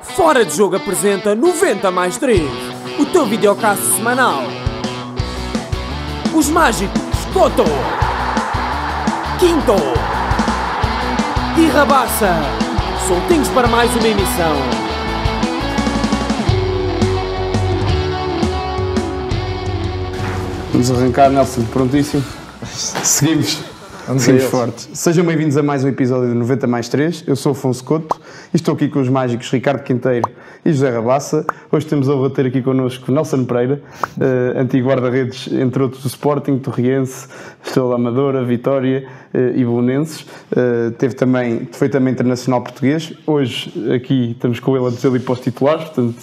Fora de Jogo apresenta 90+3, o teu videocast semanal. Os mágicos Coto, Quinto e Rabassa, soltinhos para mais uma emissão. Vamos arrancar, Nelson, prontíssimo? Seguimos fortes. Sejam bem-vindos a mais um episódio de 90+3. Eu sou Afonso Couto e estou aqui com os mágicos Ricardo Quinteiro e José Rabassa. Hoje temos a honra de ter aqui connosco Nelson Pereira, antigo guarda-redes, entre outros, do Sporting, Torriense, Estrela Amadora, Vitória e Belenenses. Foi também internacional português. Hoje aqui estamos com ele a dizer-lhe para os titulares, portanto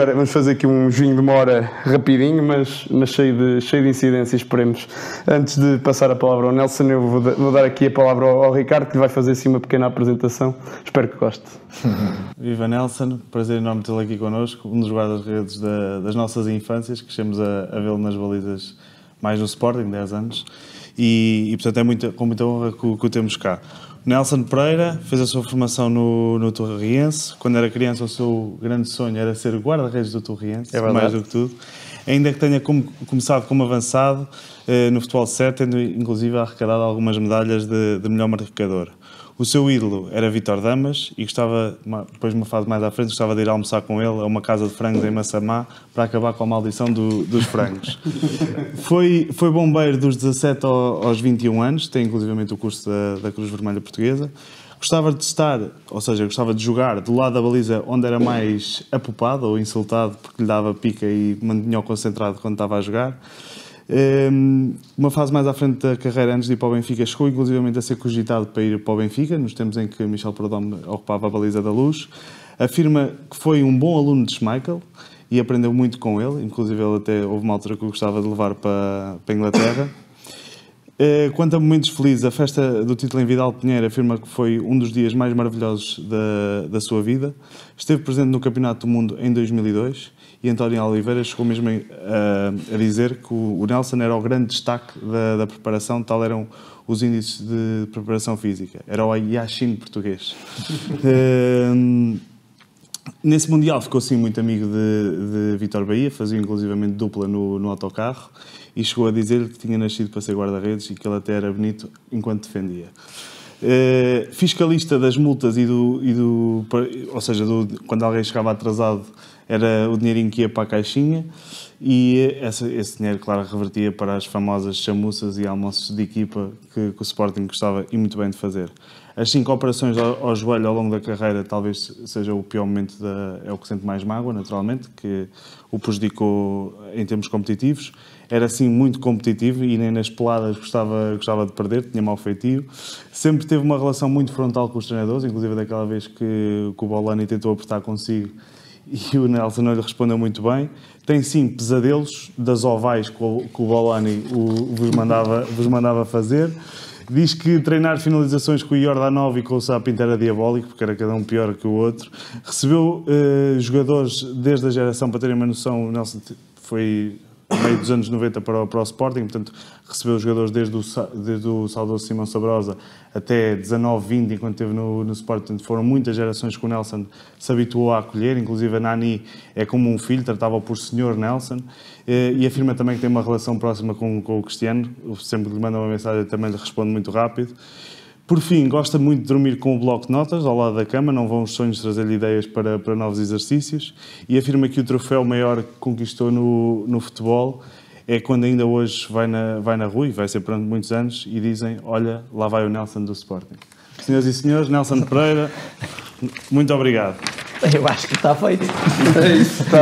vamos fazer aqui um joguinho de uma hora rapidinho, mas cheio de incidências, esperemos. Antes de passar a palavra ao Nelson, eu vou dar aqui a palavra ao Ricardo, que vai fazer assim uma pequena apresentação. Espero que goste. Viva Nelson, prazer enorme tê-lo aqui connosco, um dos guarda-redes das nossas infâncias, que chegamos a vê-lo nas balizas mais no Sporting, 10 anos, e portanto é com muita honra que o temos cá. Nelson Pereira fez a sua formação no Torriense. Quando era criança, o seu grande sonho era ser guarda-redes do Torriense, mais do que tudo. Ainda que tenha começado como avançado no futebol 7, tendo inclusive arrecadado algumas medalhas de melhor marcador. O seu ídolo era Vítor Damas e gostava, depois de uma fase mais à frente, gostava de ir almoçar com ele a uma casa de frangos em Massamá para acabar com a maldição dos frangos. Foi bombeiro dos 17 aos 21 anos, tem inclusivamente o curso da Cruz Vermelha Portuguesa. Gostava de jogar do lado da baliza onde era mais apupado ou insultado porque lhe dava pica e mantinha-o concentrado quando estava a jogar. Uma fase mais à frente da carreira, antes de ir para o Benfica, chegou inclusivamente a ser cogitado para ir para o Benfica, nos tempos em que Michel Perdomo ocupava a baliza da Luz. Afirma que foi um bom aluno de Schmeichel e aprendeu muito com ele, inclusive ele até houve uma altura que o gostava de levar para a Inglaterra. Quanto a momentos felizes, a festa do título em Vidal Pinheiro afirma que foi um dos dias mais maravilhosos da sua vida. Esteve presente no Campeonato do Mundo em 2002 e António Oliveira chegou mesmo a dizer que o Nelson era o grande destaque da preparação, tal eram os índices de preparação física. Era o Yashin português. Nesse Mundial ficou assim muito amigo de Vítor Bahia, fazia inclusivamente dupla no autocarro e chegou a dizer-lhe que tinha nascido para ser guarda-redes e que ele até era bonito enquanto defendia. Fiscalista das multas quando alguém chegava atrasado era o dinheirinho que ia para a caixinha e esse dinheiro, claro, revertia para as famosas chamuças e almoços de equipa que o Sporting gostava e muito bem de fazer. As 5 operações ao joelho ao longo da carreira talvez seja o pior momento, é o que sente mais mágoa, naturalmente, que o prejudicou em termos competitivos. Era assim muito competitivo e nem nas peladas gostava de perder, tinha mau feitio. Sempre teve uma relação muito frontal com os treinadores, inclusive daquela vez que o Bolani tentou apertar consigo e o Nelson não lhe respondeu muito bem. Tem sim pesadelos das ovais que o Bolani vos mandava fazer. Diz que treinar finalizações com o Jordanov e com o Sapinto era diabólico, porque era cada um pior que o outro. Recebeu jogadores desde a geração, para terem uma noção, o Nelson foi meio dos anos 90 para o Sporting, portanto recebeu jogadores desde o saudoso Simão Sabrosa até 19, 20, enquanto esteve no Sporting. Foram muitas gerações que o Nelson se habituou a acolher, inclusive a Nani é como um filho, tratava-o por Senhor Nelson, e afirma também que tem uma relação próxima com o Cristiano. Sempre que lhe manda uma mensagem também lhe responde muito rápido. Por fim, gosta muito de dormir com o bloco de notas ao lado da cama, não vão os sonhos trazer-lhe ideias para novos exercícios, e afirma que o troféu maior que conquistou no futebol é quando ainda hoje vai na rua, e vai ser durante muitos anos, e dizem: olha, lá vai o Nelson do Sporting. Senhoras e senhores, Nelson Pereira, muito obrigado. Eu acho que está feito.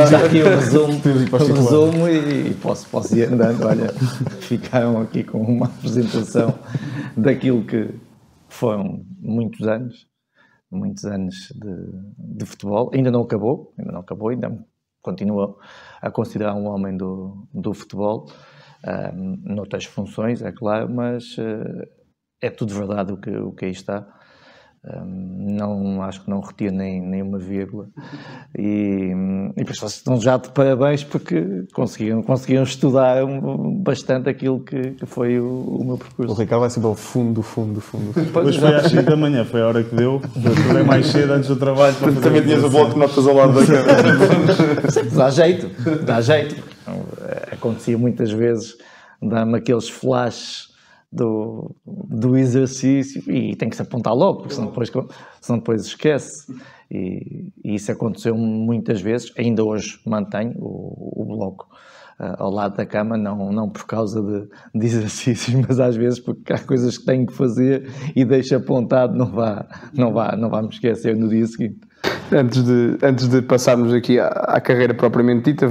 Já aqui o resumo e posso ir andando. Olha, ficaram aqui com uma apresentação daquilo que foram muitos anos de futebol. Ainda não acabou, ainda continuo a considerar um homem do futebol, noutras funções, é claro, mas é tudo verdade o que aí está. Acho que não retiro nem uma vírgula. E depois vocês estão já de parabéns porque conseguiram estudar bastante aquilo que foi o meu percurso. O Ricardo vai sempre ao fundo. Hoje foi às 5 da manhã, foi a hora que deu. Eu acordei mais cedo antes do trabalho. Também tinhas o bloco de notas ao lado da câmera. Dá jeito. Acontecia muitas vezes, dá-me aqueles flashes do exercício e tem que se apontar logo, porque senão depois esquece. E isso aconteceu muitas vezes, ainda hoje mantenho o bloco ao lado da cama, não por causa de exercícios, mas às vezes porque há coisas que tenho que fazer e deixo apontado, não vá me esquecer no dia seguinte. Antes de passarmos aqui à carreira propriamente dita,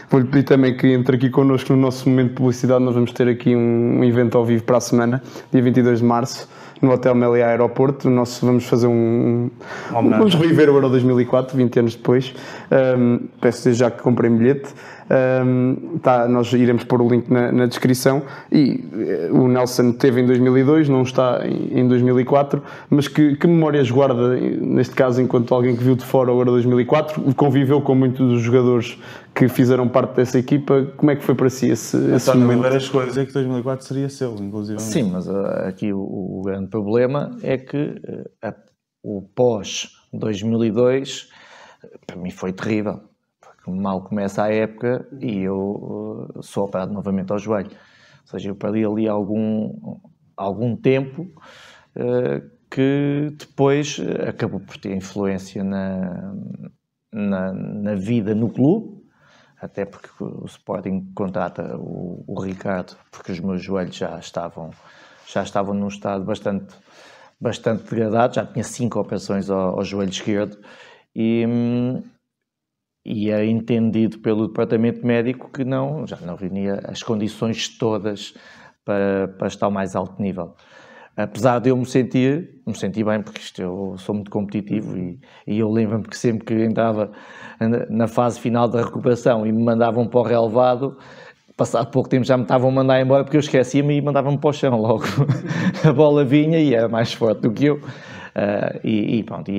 vou-lhe pedir também que entre aqui connosco no nosso momento de publicidade. Nós vamos ter aqui um evento ao vivo para a semana, dia 22 de março, no Hotel Meliá Aeroporto. Vamos fazer vamos reviver o Euro 2004, 20 anos depois. Peço desde já que comprem bilhete. Nós iremos pôr o link na descrição. E o Nelson teve em 2002, não está em 2004, mas que memórias guarda, neste caso, enquanto alguém que viu de fora o Euro 2004, conviveu com muitos dos jogadores que fizeram parte dessa equipa? Como é que foi para si esse momento? Várias coisas, é que 2004 seria seu, inclusive. Sim, mas aqui o grande problema é que o pós-2002 para mim foi terrível. Mal começa a época e eu sou operado novamente ao joelho. Ou seja, eu perdi ali algum tempo que depois acabou por ter influência na vida no clube, até porque o Sporting contrata o Ricardo, porque os meus joelhos já estavam num estado bastante degradado, já tinha 5 operações ao joelho esquerdo e é entendido pelo departamento médico que já não reunia as condições todas para estar ao mais alto nível. Apesar de eu me sentir bem, porque eu sou muito competitivo e eu lembro-me que sempre que entrava na fase final da recuperação e me mandavam para o relevado, passado pouco tempo já me estavam a mandar embora porque eu esquecia-me e mandavam-me para o chão logo. A bola vinha e era mais forte do que eu. Pronto,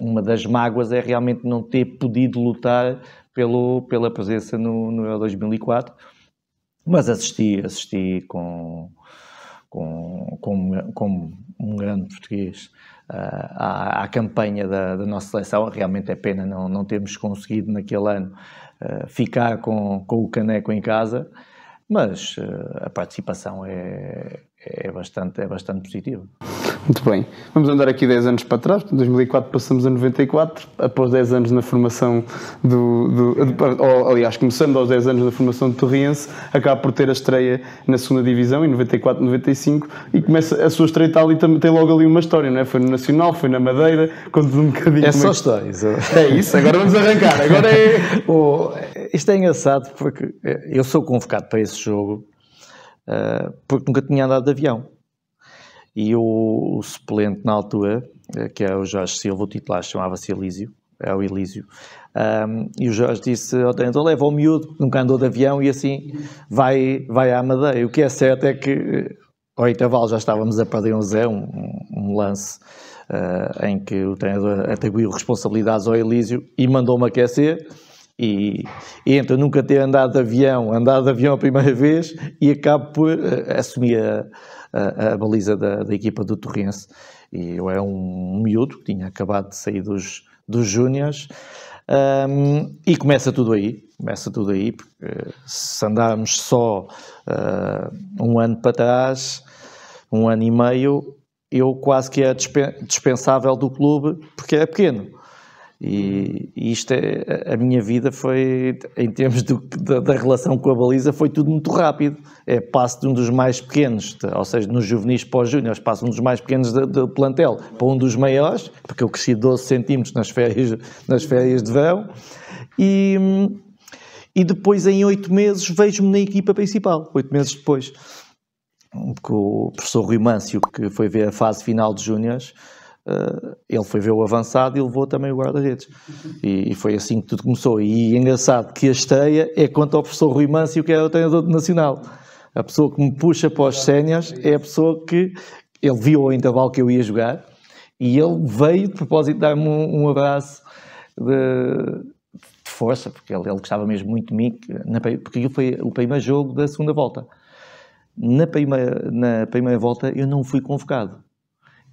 uma das mágoas é realmente não ter podido lutar pela presença no Euro 2004, mas assisti como um grande português à campanha da nossa seleção. Realmente é pena não termos conseguido naquele ano ficar com o caneco em casa, mas a participação é bastante positiva. Muito bem. Vamos andar aqui 10 anos para trás. De 2004 passamos a 94. Após 10 anos na formação aliás, começando aos 10 anos na formação do Torriense, acaba por ter a estreia na segunda divisão, em 94, 95, e começa a sua estreia ali, tem logo ali uma história, não é? Foi no Nacional, foi na Madeira. Conta-nos um bocadinho. É só histórias. É isso, agora vamos arrancar. Isto é engraçado porque eu sou convocado para esse jogo porque nunca tinha andado de avião. E o suplente na altura, que é o Jorge Silva, o titular chamava-se Elísio, é o Elísio, e o Jorge disse ao treinador: leva o miúdo, nunca andou de avião e assim vai à Madeira. E o que é certo é que ao intervalo já estávamos a perder 1-0, um lance em que o treinador atribuiu responsabilidades ao Elísio e mandou-me aquecer. E entre nunca ter andado de avião a primeira vez e acabo por assumir a baliza da equipa do Torrense. E eu era um miúdo que tinha acabado de sair dos júniores, e começa tudo aí, porque se andarmos só um ano para trás, 1 ano e meio, eu quase que era dispensável do clube porque era pequeno. E isto a minha vida foi, em termos da relação com a baliza, foi tudo muito rápido. Passo de um dos mais pequenos, ou seja, nos juvenis para os júniores, passo um dos mais pequenos do plantel para um dos maiores, porque eu cresci 12 centímetros nas férias de verão, e depois em 8 meses vejo-me na equipa principal, 8 meses depois, porque o professor Rui Mâncio, que foi ver a fase final de júniores, ele foi ver o avançado e levou também o guarda-redes, e foi assim que tudo começou. E engraçado que a estreia é contra o professor Rui Mâncio, que era o treinador do Nacional. A pessoa que me puxa para os séniores é a pessoa que ele viu ao intervalo que eu ia jogar E ele veio de propósito dar-me um abraço de força, porque ele gostava mesmo muito de mim, porque aquilo foi o primeiro jogo da segunda volta. Na primeira volta eu não fui convocado.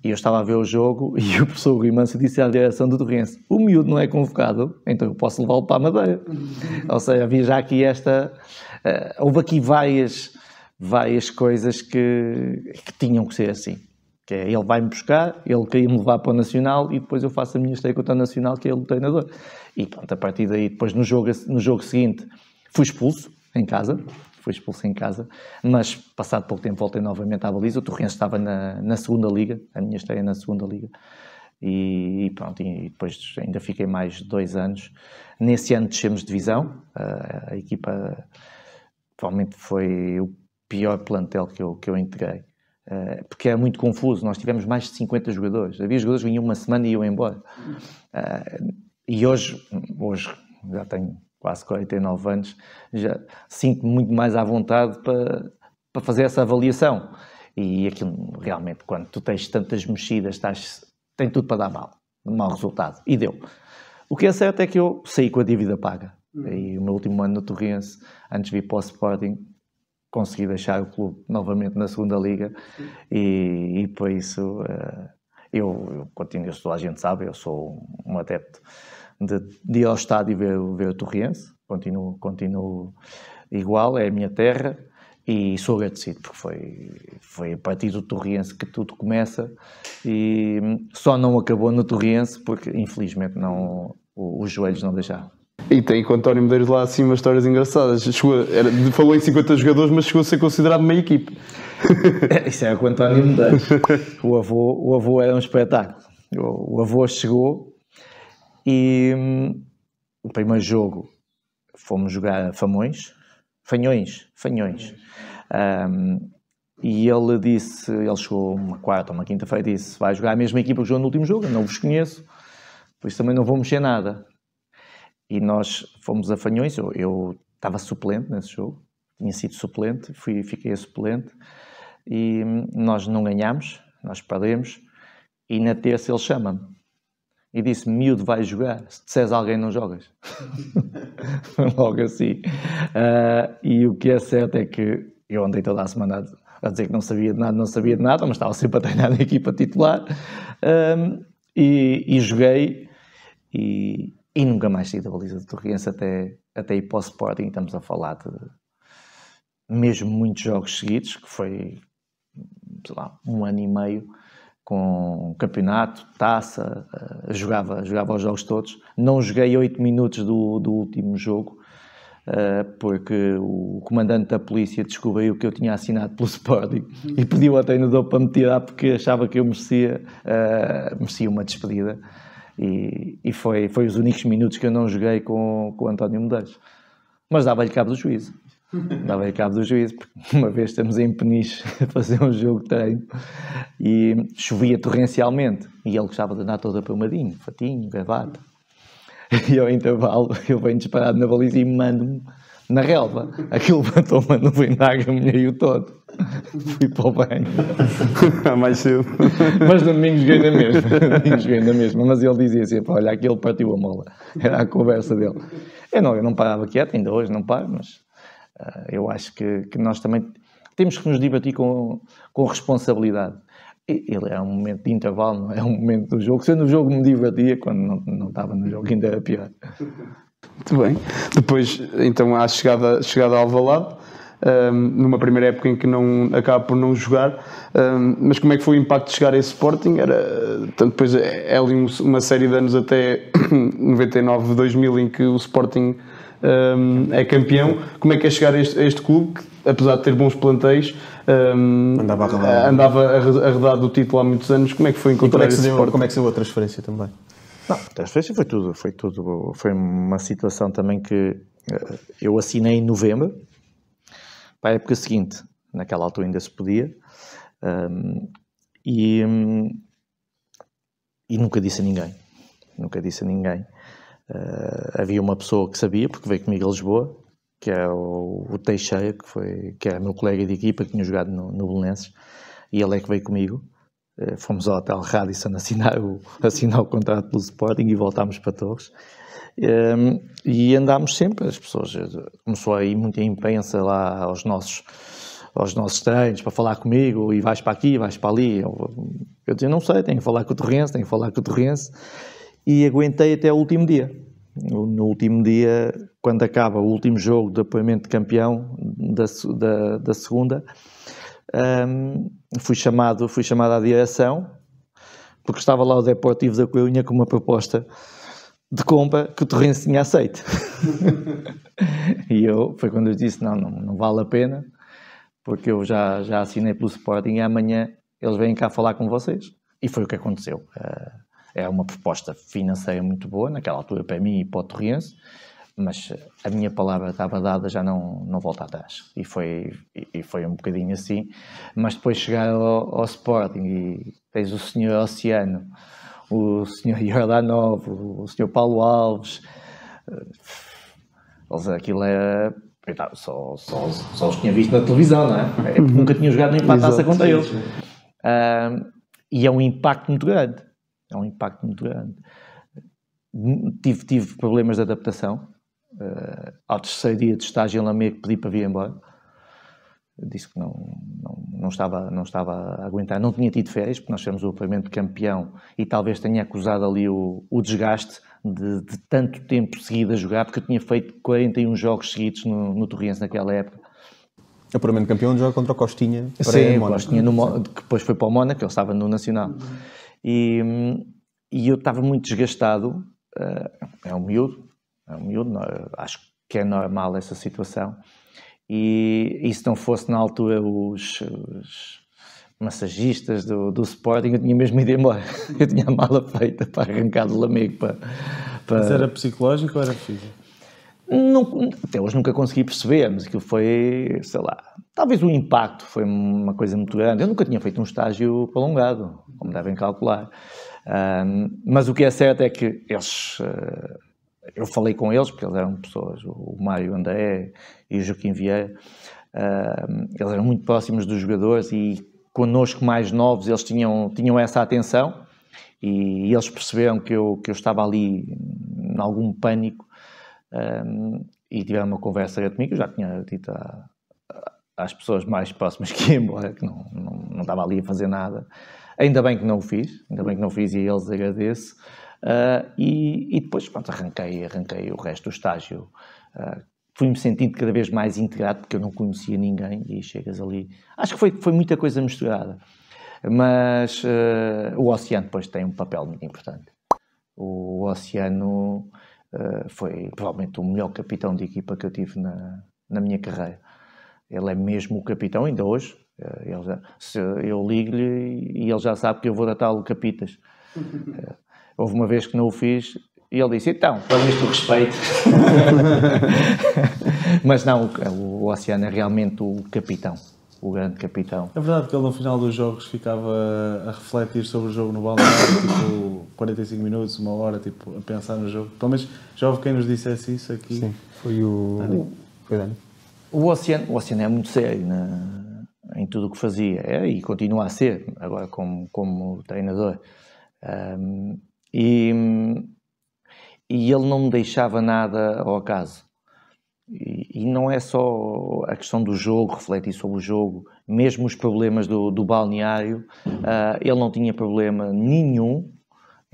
E eu estava a ver o jogo e o professor Rui Manso disse à direção do Torrense: o miúdo não é convocado, então eu posso levá-lo para a Madeira. Ou seja, havia já aqui houve aqui várias coisas que tinham que ser assim. Que é, ele vai-me buscar, ele queria me levar para o Nacional e depois eu faço a minha estreia contra o Nacional, que é ele o treinador. E pronto, a partir daí, depois no jogo seguinte, fui expulso em casa, mas passado pouco tempo voltei novamente à baliza. O Torrense estava na segunda liga, a minha estreia na segunda liga, e pronto, e depois ainda fiquei mais 2 anos. Nesse ano descemos de divisão, a equipa provavelmente foi o pior plantel que eu integrei. Porque era muito confuso, nós tivemos mais de 50 jogadores, havia jogadores que vinham uma semana e iam embora. E hoje já tenho quase 49 anos, já sinto-me muito mais à vontade para fazer essa avaliação. E aquilo realmente, quando tu tens tantas mexidas, tem tudo para dar mal, um mau resultado. E deu. O que é certo é que eu saí com a dívida paga. E o meu último ano no Torrense, antes de vir para o Sporting, consegui deixar o clube novamente na segunda liga. E por isso eu continuo, toda a gente sabe, eu sou um adepto de ir ao estádio e ver o Torrense, continuo igual, é a minha terra, e sou agradecido, porque foi a partir do Torrense que tudo começa, e só não acabou no Torrense, porque infelizmente os joelhos não deixaram. E tem com o António Medeiros lá assim umas histórias engraçadas. Falou em 50 jogadores, mas chegou a ser considerado meia equipe. Isso é com o António Medeiros. O avô era um espetáculo. O avô chegou e o primeiro jogo fomos jogar a Fanhões. E ele chegou uma quarta ou uma quinta-feira e disse: vai jogar a mesma equipa que jogou no último jogo, eu não vos conheço, por isso também não vou mexer nada. E nós fomos a Fanhões, eu estava suplente nesse jogo, tinha sido suplente, fiquei a suplente, e nós não ganhámos, nós perdemos, e na terça ele chama-me e disse: miúdo, vai jogar, se disseres alguém não jogas. Logo assim. E o que é certo é que eu andei toda a semana a dizer que não sabia de nada, mas estava sempre a treinar na equipa titular, e joguei, e nunca mais saí da baliza do Torrense até ir para o Sporting. Estamos a falar de mesmo muitos jogos seguidos, que foi, sei lá, 1 ano e meio, com campeonato, taça, jogava os jogos todos. Não joguei 8 minutos do último jogo, porque o comandante da polícia descobriu que eu tinha assinado pelo Sporting e pediu ao treinador para me tirar, porque achava que eu merecia uma despedida. E foi os únicos minutos que eu não joguei com o António Medeiros. Mas dava-lhe cabo do juízo. Porque uma vez estamos em Peniche a fazer um jogo de treino e chovia torrencialmente e ele gostava de andar todo aprumadinho, fatinho, gravata. E ao intervalo eu venho disparado na baliza e mando-me na relva. Aquilo levantou uma nuvem de água, molhei-o todo. Fui para o banho. Mais cedo. Mas no domingo joguei na mesma. Mas ele dizia assim: olha, aquele partiu a mola. Era a conversa dele. Eu não parava quieto, ainda hoje não paro, mas eu acho que nós também temos que nos divertir com responsabilidade. Ele é um momento de intervalo, não é um momento do jogo. Se eu no jogo me divertia, quando não estava no jogo ainda era pior. Muito bem. Depois, então, há chegada ao Alvalade, numa primeira época em que acaba por não jogar, mas como é que foi o impacto de chegar a esse Sporting? Depois é ali uma série de anos até 99, 2000, em que o Sporting é campeão. Como é que é chegar a este clube, que apesar de ter bons plantéis, andava a arredar do título há muitos anos? Como é que foi encontrar esse Sporting? Como é que saiu a transferência também? Não, a transferência foi tudo. Foi uma situação também que eu assinei em novembro, para a época seguinte. Naquela altura ainda se podia. E nunca disse a ninguém. Havia uma pessoa que sabia, porque veio comigo a Lisboa, que é o Teixeira, que era meu colega de equipa, que tinha jogado no Belenenses, e ele é que veio comigo. fomos ao Hotel Radisson assinar o contrato pelo Sporting e voltámos para Torres. E andámos sempre, as pessoas, começou a ir muita imprensa lá aos nossos treinos para falar comigo, e vais para aqui, vais para ali. Eu disse, não sei, tenho que falar com o Torrense, e aguentei até o último dia. No último dia, quando acaba o último jogo de apuramento de campeão da segunda, fui chamado à direção, porque estava lá o Deportivo da Coruña com uma proposta de compra que o Torrense tinha aceito. E foi quando eu disse, não vale a pena, porque eu já assinei pelo Sporting e amanhã eles vêm cá falar com vocês. E foi o que aconteceu. É uma proposta financeira muito boa, naquela altura para mim e para o Torrense, mas a minha palavra estava dada, já não volta atrás. E foi um bocadinho assim. Mas depois chegar ao Sporting e tens o Sr. Oceano, o Sr. Jordanov, o Sr. Paulo Alves, aquilo era... Só os tinha visto na televisão, não é? Nunca tinha jogado nem para a taça contra eles. E é um impacto muito grande. Tive problemas de adaptação. Ao terceiro dia de estágio em Lamego pedi para vir embora. Disse que não estava a aguentar. Não tinha tido férias, porque nós tivemos o apuramento de campeão e talvez tenha acusado ali o desgaste de tanto tempo seguido a jogar, porque eu tinha feito 41 jogos seguidos no Torrense naquela época. O apuramento de campeão joga contra o Costinha. Sim, o Costinha, que depois foi para o Mónaco, ele estava no Nacional. E eu estava muito desgastado. É um miúdo, acho que é normal essa situação. E se não fosse na altura os massagistas do Sporting, eu tinha mesmo ido embora. Eu tinha a mala feita para arrancar do Lamego. Mas era psicológico ou era físico? Até hoje nunca consegui perceber, mas aquilo foi, sei lá, talvez o impacto foi uma coisa muito grande. Eu nunca tinha feito um estágio prolongado, como devem calcular. Mas o que é certo é que eles... eu falei com eles, porque eles eram pessoas, o Mário André e o Joaquim Vieira, eles eram muito próximos dos jogadores e connosco mais novos eles tinham essa atenção e eles perceberam que eu estava ali em algum pânico e tiveram uma conversa comigo. Eu já tinha dito às pessoas mais próximas que ia embora, que não estava ali a fazer nada. Ainda bem que não o fiz e a eles agradeço. E depois, pronto, arranquei o resto do estágio. Fui-me sentindo cada vez mais integrado, porque eu não conhecia ninguém, e chegas ali... Acho que foi muita coisa misturada. Mas o Oceano depois tem um papel muito importante. O Oceano foi provavelmente o melhor capitão de equipa que eu tive na minha carreira. Ele é mesmo o capitão, ainda hoje. Eu ligo-lhe e ele já sabe que eu vou datá-lo capitas. Houve uma vez que não o fiz e ele disse, então, para isto o respeito. Mas não, o Oceano é realmente o capitão, o grande capitão. É verdade que ele no final dos jogos ficava a refletir sobre o jogo no balneário, tipo 45 minutos, uma hora, tipo, a pensar no jogo. Pelo menos já houve quem nos dissesse isso aqui. Sim, foi o Dani. O Oceano é muito sério em tudo o que fazia, e continua a ser, agora como treinador. E ele não me deixava nada ao acaso. E não é só a questão do jogo, refletir sobre o jogo, mesmo os problemas do balneário, ele não tinha problema nenhum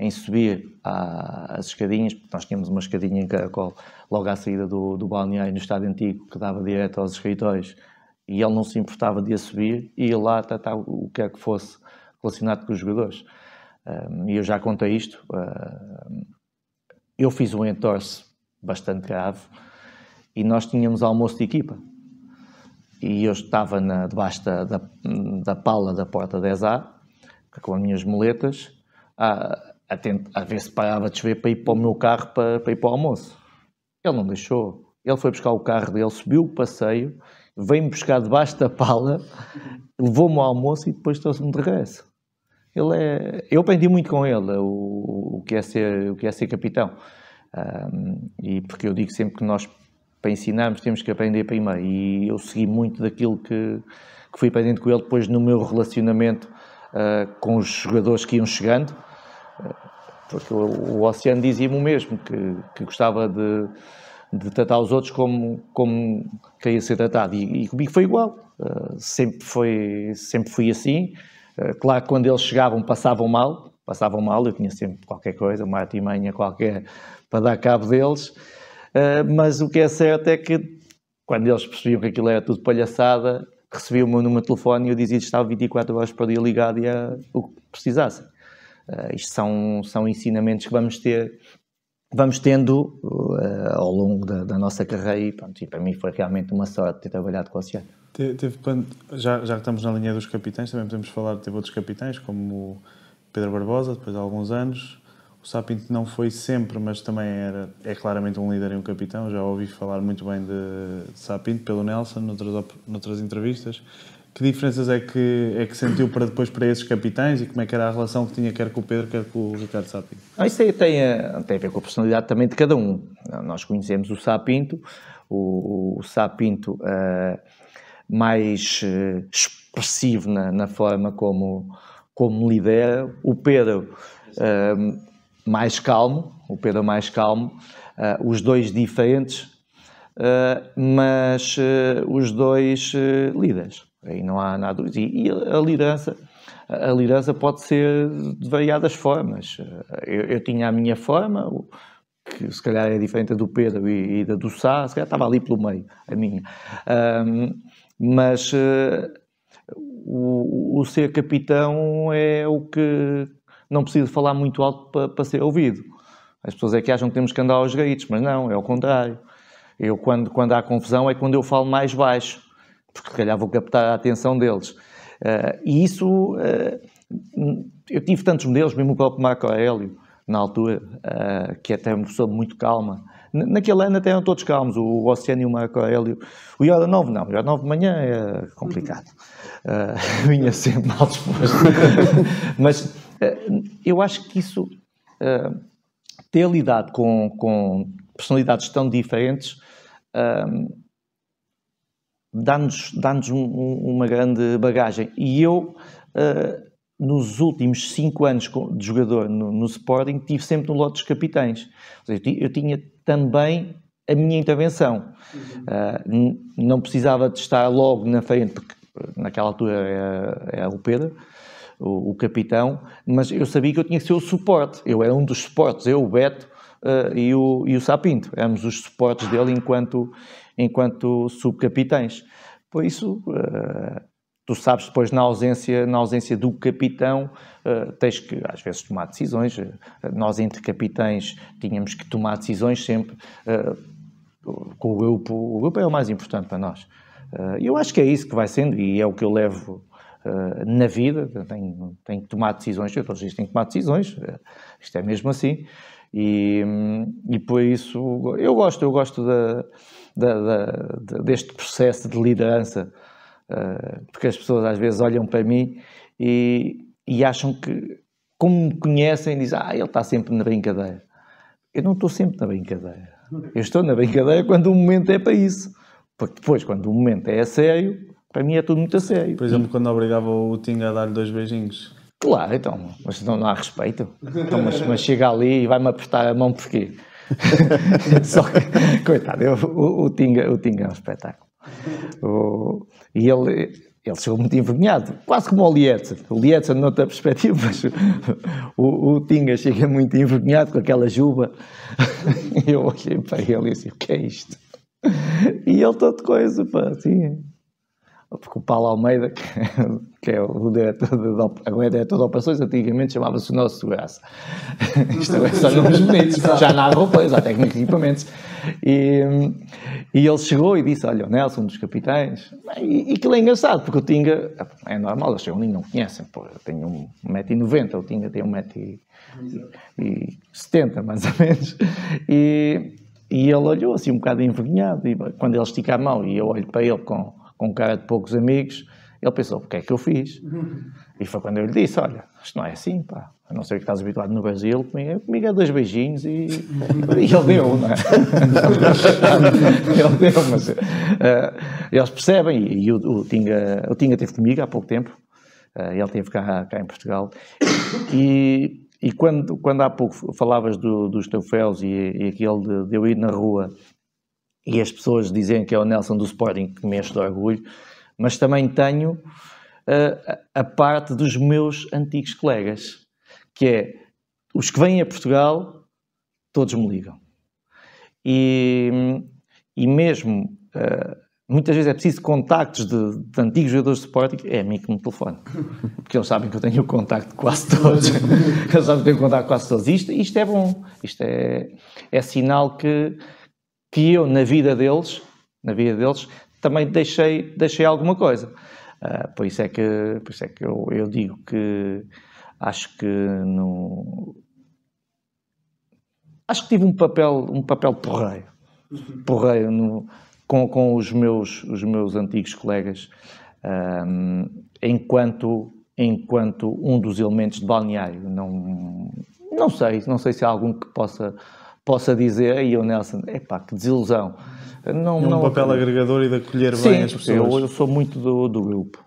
em subir as escadinhas, porque nós tínhamos uma escadinha em Caracol, logo à saída do balneário no estádio antigo, que dava direto aos escritórios, e ele não se importava de a subir e ir lá tratar o que é que fosse relacionado com os jogadores. E eu já contei isto, eu fiz um entorse bastante grave e nós tínhamos almoço de equipa e eu estava debaixo da pala da porta 10A com as minhas moletas a ver se parava de chover para ir para o meu carro para ir para o almoço. Ele não deixou, ele foi buscar o carro dele, subiu o passeio, veio-me buscar debaixo da pala, levou-me ao almoço e depois trouxe-me de regresso. Eu aprendi muito com ele o que é ser capitão, e porque eu digo sempre que nós, para ensinarmos, temos que aprender primeiro, e eu segui muito daquilo que fui aprendendo com ele depois no meu relacionamento com os jogadores que iam chegando, porque o Oceano dizia-me o mesmo, que gostava de tratar os outros como queria ser tratado, e comigo foi igual, sempre fui assim. Claro que quando eles chegavam passavam mal, eu tinha sempre qualquer coisa, uma artimanha qualquer para dar cabo deles, mas o que é certo é que quando eles percebiam que aquilo era tudo palhaçada, recebiam o meu número de telefone e eu dizia que estava 24 horas por dia ligado e era o que precisassem. Isto são ensinamentos que vamos tendo ao longo da nossa carreira e, pronto, e para mim foi realmente uma sorte ter trabalhado com o Oceano. Já que estamos na linha dos capitães, também podemos falar, teve outros capitães, como o Pedro Barbosa, depois de alguns anos. O Sá Pinto não foi sempre, mas também é claramente um líder e um capitão. Já ouvi falar muito bem de Sá Pinto pelo Nelson, noutras entrevistas. Que diferenças é que sentiu para esses capitães e como é que era a relação que tinha quer com o Pedro, quer com o Ricardo Sá Pinto? Isso aí tem a ver com a personalidade também de cada um. Nós conhecemos o Sá Pinto, o Sá Pinto mais expressivo na forma como lidera, o Pedro mais calmo, os dois diferentes, mas os dois líderes, aí não há nada. E a liderança pode ser de variadas formas. Eu tinha a minha forma, que se calhar é diferente do Pedro e da do Sá, se calhar estava ali pelo meio, a minha. Mas o ser capitão é o que não precisa falar muito alto para ser ouvido. As pessoas é que acham que temos que andar aos gritos, mas não, é ao contrário. Eu, quando há confusão, é quando eu falo mais baixo, porque se calhar vou captar a atenção deles. E isso, eu tive tantos modelos, mesmo o próprio Marco Aurélio, na altura, que até uma pessoa muito calma. Naquele ano até eram todos calmos, o Oceano e o Marco Aurélio. O Jordanov não, o Jordanov de manhã é complicado. Vinha sempre mal disposto. Mas eu acho que isso, ter lidado com personalidades tão diferentes, dá-nos uma grande bagagem. E eu, nos últimos 5 anos de jogador no Sporting, estive sempre no lote dos capitães. Ou seja, eu tinha também a minha intervenção. Não precisava de estar logo na frente, porque naquela altura era o Pedro, o capitão, mas eu sabia que eu tinha que ser o suporte. Eu era um dos suportes, eu, o Beto e o Sá Pinto. Éramos os suportes dele enquanto subcapitães. Por isso, tu sabes, depois na ausência do capitão, tens que às vezes tomar decisões. Nós entre capitães tínhamos que tomar decisões sempre com o grupo. O grupo é o mais importante para nós. Eu acho que é isso que vai sendo e é o que eu levo na vida. Tenho que tomar decisões. Eu todos os dias tenho que tomar decisões. Isto é mesmo assim. E por isso eu gosto deste processo de liderança, porque as pessoas às vezes olham para mim e acham que, como me conhecem, dizem, ele está sempre na brincadeira. Eu não estou sempre na brincadeira. Eu estou na brincadeira quando o momento é para isso. Porque depois, quando o momento é a sério, para mim é tudo muito a sério. Por exemplo, quando obrigava o Tinga a dar-lhe 2 beijinhos. Claro, então, mas não há respeito. Então, mas chega ali e vai-me apertar a mão porquê? Só que, coitado, o Tinga é um espetáculo. E ele chegou muito envergonhado, quase como o Lietzen. O Lietzen, noutra perspectiva, mas o Tinga chega muito envergonhado com aquela juba. E eu olhei para ele e disse, o que é isto? E ele todo coisa, pá, assim... Porque o Paulo Almeida, que é o diretor de operações, antigamente chamava-se o nosso segurança. Isto agora só nomes bonitos, já nada roupa, já técnicos e equipamentos. E ele chegou e disse, olha, o Nelson, um dos capitães, e aquilo é engraçado, porque o Tinga, é normal, eles chegam ali e não conhecem, pô, eu tenho 1,90 m, o Tinga tem 1,70 m, mais ou menos, e ele olhou assim um bocado envergonhado, e quando ele estica a mão e eu olho para ele com cara de poucos amigos, ele pensou, o que é que eu fiz? E foi quando eu lhe disse, olha, isto não é assim, pá, a não ser que estás habituado no Brasil, comigo é 2 beijinhos e ele deu, não é? Ele deu, mas eles percebem, e o Tinga esteve comigo há pouco tempo, Ele teve cá em Portugal. E quando há pouco falavas dos troféus e aquele de eu ir na rua e as pessoas dizem que é o Nelson do Sporting, que me enche de orgulho, mas também tenho a parte dos meus antigos colegas, que é os que vêm a Portugal, todos me ligam. E mesmo, muitas vezes é preciso contactos de antigos jogadores de Sporting, é a mim que me telefone. Porque eles sabem que eu tenho o contacto de quase todos. Eles sabem que eu tenho o contacto de quase todos. Isto é bom. Isto é sinal que eu, na vida deles, também deixei alguma coisa. Por isso é que eu digo que acho que tive um papel porreiro com os meus antigos colegas, enquanto um dos elementos de balneário. Não sei se há algum que possa dizer, aí o Nelson, epá, que desilusão. Um papel agregador e de acolher bem as pessoas. Eu sou muito do grupo,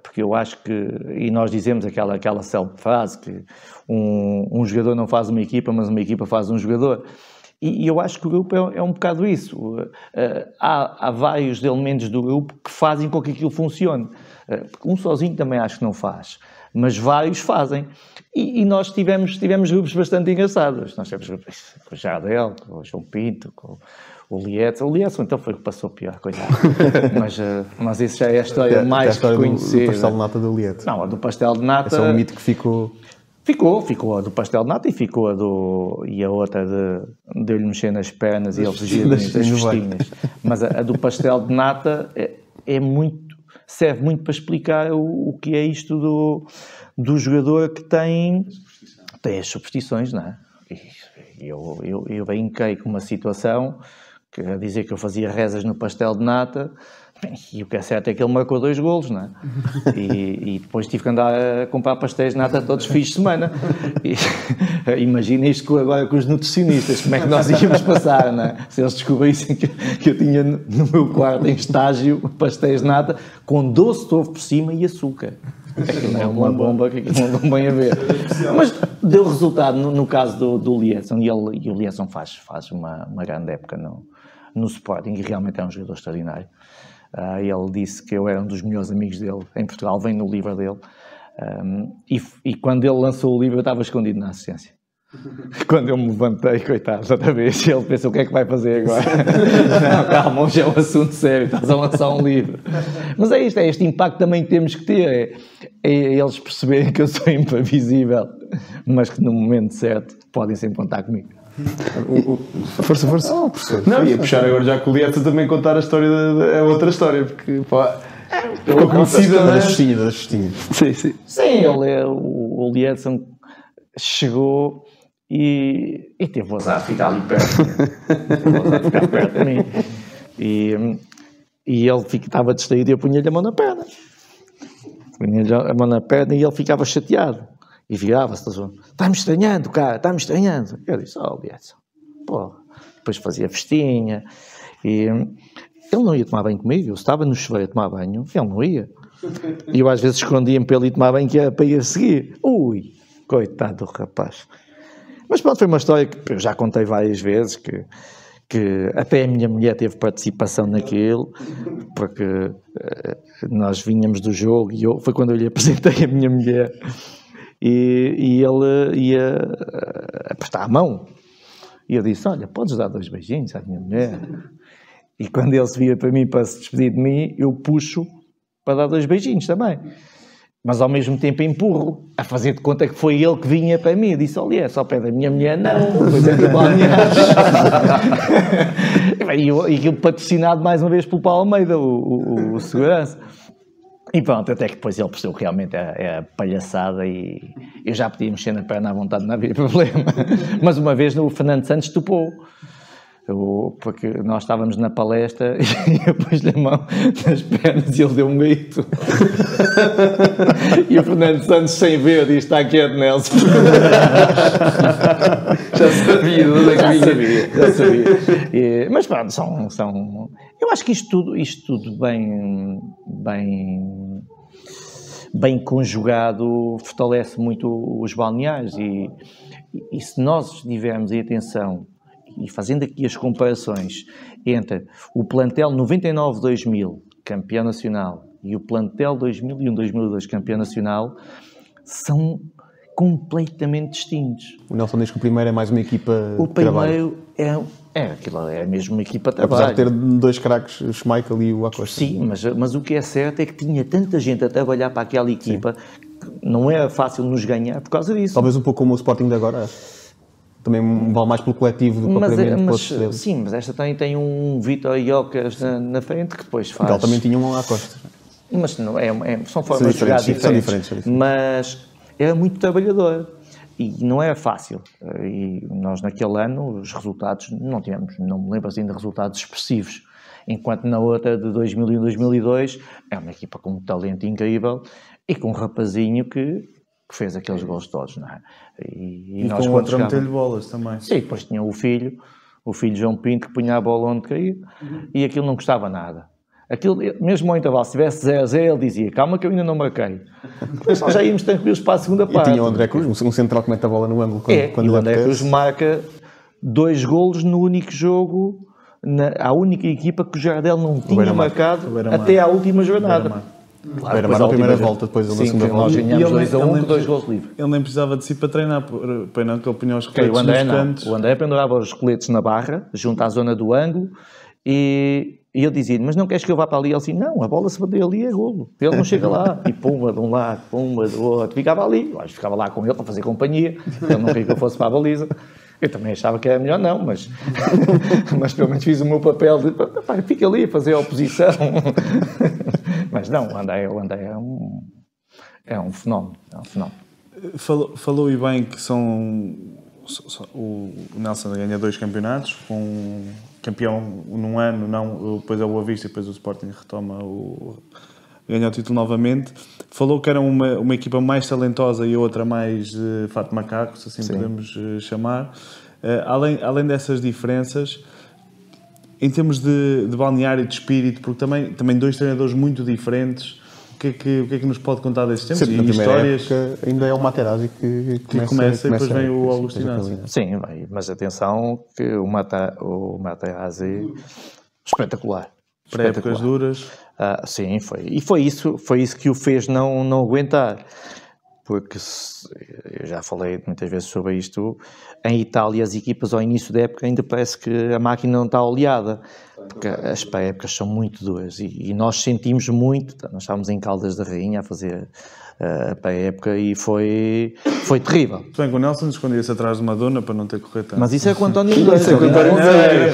porque eu acho que, e nós dizemos aquela célebre frase, que um jogador não faz uma equipa, mas uma equipa faz um jogador. E eu acho que o grupo é um bocado isso. Há vários elementos do grupo que fazem com que aquilo funcione. Um sozinho também acho que não faz, mas vários fazem. E nós tivemos grupos bastante engraçados. Nós tivemos grupos com o Jardel, com o João Pinto, com o Lietz. O Lietz então foi o que passou pior, coitado. Mas isso já é a história mais conhecida. Do pastel de nata do Lietz. Não, a do pastel de nata... Esse é um mito que ficou... Ficou a do pastel de nata e a outra de eu lhe mexer nas pernas e ele fugir das festinhas. Mas a do pastel de nata serve muito para explicar o que é isto do jogador que tem as superstições, não é? Eu brinquei com uma situação que a dizer que eu fazia rezas no pastel de nata, e o que é certo é que ele marcou 2 golos, não é? E depois tive que andar a comprar pastéis de nata todos os fins de semana. Imagina isto agora com os nutricionistas, como é que nós íamos passar, não é? Se eles descobrissem que eu tinha no meu quarto em estágio pastéis de nata com doce de ovo por cima e açúcar. Aquilo é uma bomba que aquilo não vem a ver. Mas deu resultado no caso do Lietson, e o Lietson faz uma grande época no Sporting, e realmente é um jogador extraordinário. Ele disse que eu era um dos melhores amigos dele em Portugal, vem no livro dele, e quando ele lançou o livro eu estava escondido na assistência. Quando eu me levantei, coitado, outra vez, ele pensou: o que é que vai fazer agora? Não, calma, hoje é um assunto sério, estás a lançar um livro. Mas é este impacto também que temos que ter, é eles perceberem que eu sou imprevisível, mas que no momento certo podem sempre contar comigo. Força. Não, ia puxar agora já com o Lietz também contar a história é outra história, porque pá, ficou conhecida das festinhas. Sim, o Lietson chegou e teve o azar de ficar ali perto. De mim. E ele estava distraído e eu punha-lhe a mão na perna. E ele ficava chateado. E virava-se, está-me estranhando, cara, está-me estranhando. Eu disse: Lietz, porra. Depois fazia festinha. E ele não ia tomar banho comigo. Eu estava no chuveiro a tomar banho, ele não ia. E eu às vezes escondia-me para ele ir tomar banho, que era para ir a seguir. Ui, coitado do rapaz. Mas pronto, foi uma história que eu já contei várias vezes, que até a minha mulher teve participação naquilo, porque nós vinhamos do jogo e foi quando eu lhe apresentei a minha mulher. E ele ia apertar a mão e eu disse: olha, podes dar 2 beijinhos à minha mulher? E quando ele se vira para mim para se despedir de mim, eu puxo para dar 2 beijinhos também, mas ao mesmo tempo empurro, a fazer de conta que foi ele que vinha para mim. Eu disse: olha, é só pé da minha mulher, não, depois é do balneário. E aquilo patrocinado mais uma vez pelo Paulo Almeida, o segurança. E pronto, até que depois ele percebeu que realmente é palhaçada, e eu já podia mexer na perna à vontade, não havia problema. Mas uma vez o Fernando Santos topou, porque nós estávamos na palestra e eu pus-lhe a mão nas pernas e ele deu um grito. E o Fernando Santos, sem ver, diz: está quieto, Nelson. Já sabia. Mas pronto, são... Eu acho que isto tudo bem bem conjugado, fortalece muito os balneários. E se nós tivermos em atenção, e fazendo aqui as comparações entre o plantel 99-2000, campeão nacional, e o plantel 2001-2002, campeão nacional, são completamente distintos. O Nelson diz que o primeiro é mais uma equipa O de trabalho. primeiro aquilo é mesmo uma equipa de trabalho. Apesar de ter dois craques, o Schmeichel e o Acosta. Sim, mas o que é certo é que tinha tanta gente a trabalhar para aquela equipa que não era fácil nos ganhar por causa disso. Talvez um pouco como o Sporting de agora. Também vale mais pelo coletivo do que propriamente pelas estrelas. Sim, mas esta também tem um Vitor Iocas na frente que depois faz... Ela também tinha um Acosta. Mas não, são formas de jogar diferentes. Mas era muito trabalhador. E não era fácil. E nós, naquele ano, os resultados não tivemos, não me lembro assim de resultados expressivos. Enquanto na outra, de 2001 2002, é uma equipa com um talento incrível e com um rapazinho que fez aqueles gols todos, não é? E nós, com outro a meter-lhe bolas também. Sim, depois tinha o filho João Pinto, que punha a bola onde caía e aquilo não custava nada. Aquilo, mesmo ao intervalo, se tivesse 0-0, ele dizia, calma que eu ainda não marquei. Depois nós já íamos tranquilos para a segunda parte. E tinha o André Cruz, um central que mete a bola no ângulo quando o André Cruz marca 2 golos no único jogo, a única equipa que o Jardel não tinha marcado até à última jornada. Claro, era a primeira volta, depois da segunda volta. Nós ganhámos 2-1 com 2 gols livres. Ele nem precisava de si para treinar, para não que ele punha os coletes nos cantos. O André pendurava os coletes na barra, junto à zona do ângulo, e eu dizia-lhe, mas não queres que eu vá para ali? Ele disse, não, a bola se bater ali é golo. Ele não chega lá. E pumba de um lado, pumba do outro. Ficava ali. Eu ficava lá com ele para fazer companhia. Ele não queria que eu fosse para a baliza. Eu também achava que era melhor não, mas pelo menos fiz o meu papel de, pá, fica ali a fazer a oposição. Mas não, o André é um fenómeno. É um fenómeno. Falou e bem que o Nelson ganha 2 campeonatos, com campeão num ano, não, depois é o Boa Vista e depois o Sporting retoma ganha o título novamente. Falou que era uma equipa mais talentosa e outra mais fato macaco, se assim Sim. podemos chamar. Além dessas diferenças, em termos de balneário e de espírito, porque também 2 treinadores muito diferentes, o que é que nos pode contar desses tempos? E histórias? Ainda é o Materazzi que começa e depois vem o Augusto Inácio. Sim, mas atenção que o Materazzi espetacular. Para épocas duras. Sim, foi. E foi isso que o fez não aguentar. Porque, eu já falei muitas vezes sobre isto, em Itália as equipas ao início da época ainda parece que a máquina não está oleada, porque as pré-épocas são muito duras e nós sentimos muito, nós estávamos em Caldas da Rainha a fazer a pré-época e foi terrível. Bem, com o Nelson escondia-se atrás de uma dona para não ter que correr tanto. Mas isso é com o António Medeiros.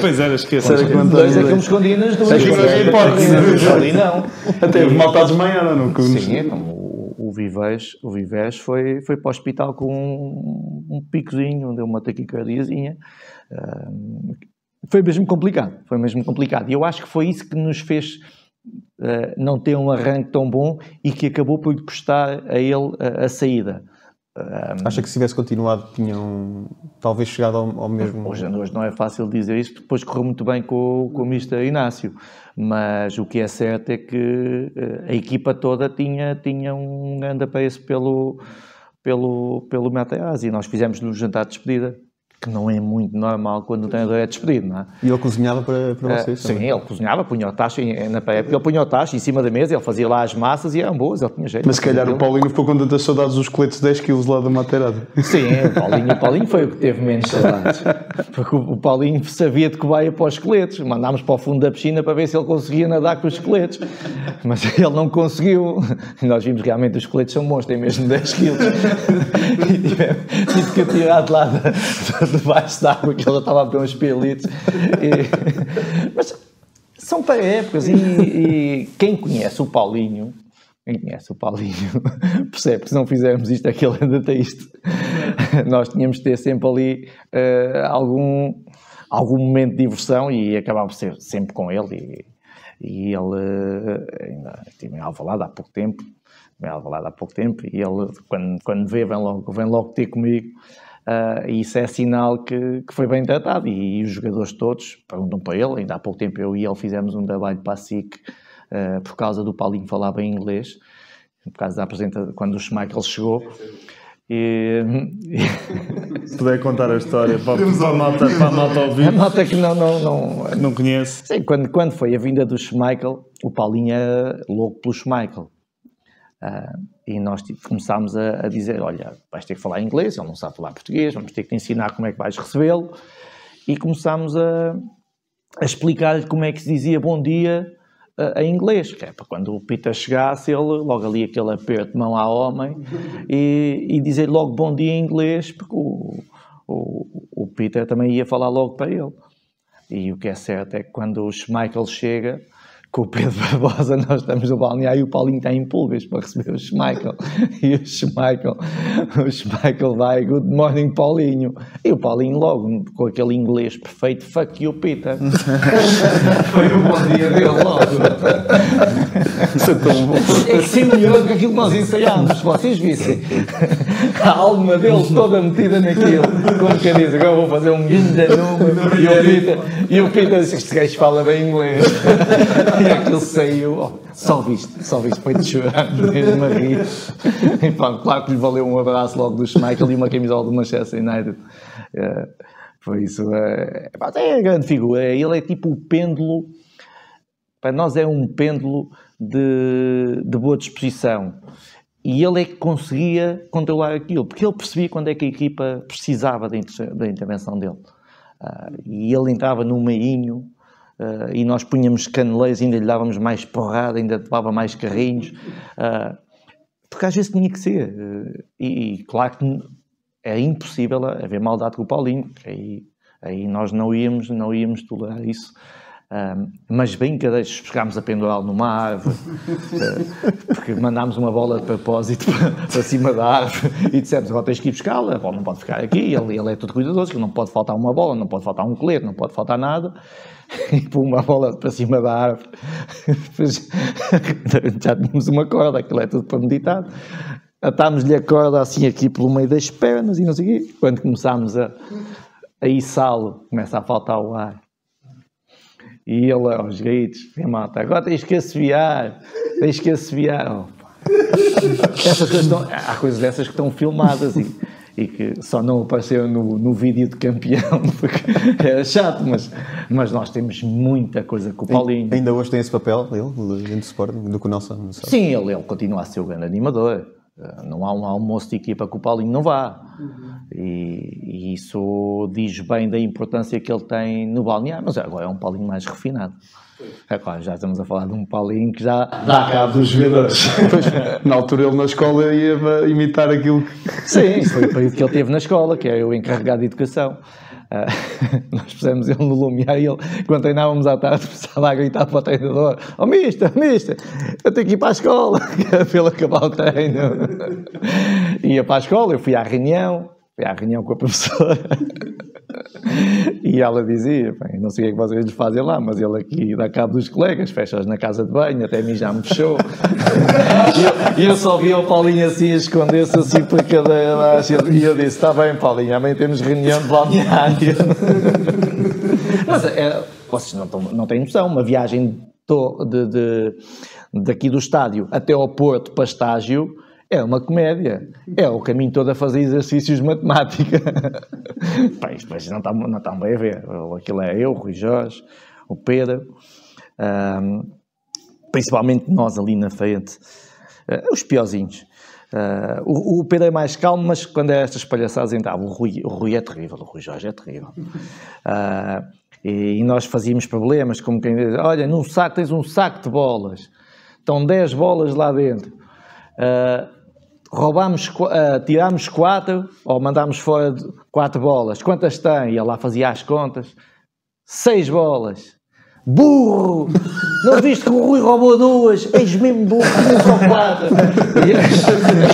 Pois era, esquece. O António Medeiros é que eu me escondia nas dunas. Ali não. Até houve malta a desmaiar, não? Sim, é como o Vivés foi para o hospital com um picozinho, onde deu uma taquicardiazinha. Foi mesmo complicado. E eu acho que foi isso que nos fez não ter um arranque tão bom e que acabou por lhe custar a ele a saída. Acha que se tivesse continuado tinham talvez chegado ao mesmo... Hoje não é fácil dizer isso, depois correu muito bem com o Mr. Inácio, mas o que é certo é que a equipa toda tinha um grande apreço pelo Materazzi, e nós fizemos no jantar de despedida, que não é muito normal quando o treinador é despedido, não é? E ele cozinhava para vocês também? Sim, ele cozinhava, punha o tacho, na época ele punha o tacho em cima da mesa, ele fazia lá as massas e eram boas, ele tinha jeito. Mas se calhar o Paulinho ficou com tantas saudades dos coletes de 10 kg lá da Materazzi. Sim, o Paulinho foi o que teve menos saudades, porque o Paulinho sabia de cobaia para os esqueletos, mandámos para o fundo da piscina para ver se ele conseguia nadar com os esqueletos, mas ele não conseguiu. Nós vimos realmente os esqueletos são bons, têm mesmo 10 kg. E tive que tirar de lá debaixo d'água, que ele estava a ver uns pelitos. Mas são para épocas e quem conhece o Paulinho percebe que se não fizermos isto, aquele ainda tem isto. Nós tínhamos de ter sempre ali algum momento de diversão e acabava por ser sempre com ele. E ele ainda estive em Alvalade há pouco tempo, e ele, quando vem logo ter comigo. E isso é sinal que foi bem tratado, e os jogadores todos perguntam para ele. Ainda há pouco tempo eu e ele fizemos um trabalho para a SIC por causa do Paulinho falar bem inglês. por causa da apresentação, quando o Schmeichel chegou. Se puder contar a história para a malta ouvir. A malta que não conhece. Sim, quando foi a vinda do Schmeichel, o Paulinho era louco pelo Schmeichel. E nós começámos a dizer, olha, vais ter que falar inglês, ele não sabe falar português, vamos ter que te ensinar como é que vais recebê-lo. E começámos a explicar-lhe como é que se dizia bom dia em inglês, que é para quando o Peter chegasse, ele logo ali aquele aperto de mão ao homem e dizer logo bom dia em inglês, porque o Peter também ia falar logo para ele. E o que é certo é que quando o Schmeichel chega, com o Pedro Barbosa, nós estamos no balneário e o Paulinho está em pulgas para receber o Schmeichel. E o Schmeichel vai, good morning, Paulinho. E o Paulinho logo, com aquele inglês perfeito, fuck you, Peter. Foi o bom dia dele logo. É que sim, melhor do que aquilo que nós ensaiámos, se vocês vissem. A alma dele toda metida naquilo. Como que diz, agora vou fazer um grande número. E o Peter disse, este gajo fala bem inglês. E aquilo saiu, só visto, foi de chorar, mesmo a rir. E pronto, claro que lhe valeu um abraço logo do Schmeichel e uma camisola do Manchester United. Foi isso. É a grande figura. Ele é tipo o pêndulo, para nós é um pêndulo de boa disposição. E ele é que conseguia controlar aquilo, porque ele percebia quando é que a equipa precisava da intervenção dele. E ele entrava no meinho, e nós punhamos caneleiros, ainda lhe dávamos mais porrada, ainda levava mais carrinhos, porque às vezes tinha que ser. E claro que é impossível haver maldade com o Paulinho, aí nós não íamos tolerar isso. Mas brincadeiras, chegámos a pendurá-lo numa árvore, porque mandámos uma bola de propósito para cima da árvore e dissemos, agora tens que ir buscá-la, a bola não pode ficar aqui, ele é todo cuidadoso, que não pode faltar uma bola, não pode faltar um colete, não pode faltar nada, e pôr uma bola para cima da árvore. Já tínhamos uma corda, aquilo é tudo premeditado, atámos-lhe a corda assim aqui pelo meio das pernas e não sei o quê, quando começámos a içá-lo, começa a faltar o ar. E ele aos gritos, malta, agora tens que assobiar. Oh, essas coisas há coisas dessas que estão filmadas e que só não apareceram no vídeo de campeão, porque era chato, mas nós temos muita coisa com o Paulinho. Ainda hoje tem esse papel, ele, dentro do Sporting, do que o Nelson sabe? Sim, ele continua a ser o grande animador. Não há um almoço de equipa que o Paulinho não vá. E isso diz bem da importância que ele tem no balneário, mas agora é um Paulinho mais refinado. Agora já estamos a falar de um Paulinho que já dá cabo dos jogadores. Na altura ele na escola ia imitar aquilo que... Sim, isso foi o período que ele teve na escola, que é o encarregado de educação. Nós pusemos ele no Lumiar e ele, quando treinávamos à tarde, começava a gritar para o treinador: "Oh mister, eu tenho que ir para a escola", para ele acabar o treino. Ia para a escola, eu fui à reunião com a professora e ela dizia: "Bem, não sei o que é que vocês fazem lá, mas ele aqui dá cabo dos colegas, fecha-os na casa de banho, até a mim já me fechou." E eu só via o Paulinho assim a esconder-se assim por cadeira abaixo e eu disse: "Está bem, Paulinho, amanhã temos reunião de balneário." Mas vocês não têm noção, uma viagem daqui do estádio até ao Porto para estágio é uma comédia. É o caminho todo a fazer exercícios de matemática. Mas não estão bem a ver. Aquilo é eu, o Rui Jorge, o Pedro, principalmente nós ali na frente, os piorzinhos. O Pedro é mais calmo, mas quando é estas palhaçadas entrava. O Rui é terrível, o Rui Jorge é terrível. E nós fazíamos problemas, como quem diz: "Olha, num saco tens um saco de bolas, estão 10 bolas lá dentro. Tirámos 4 ou mandámos fora 4 bolas. Quantas tem?" E ele lá fazia as contas. 6 bolas. "Burro! Não viste que o Rui roubou 2? És mesmo burro, não só 4.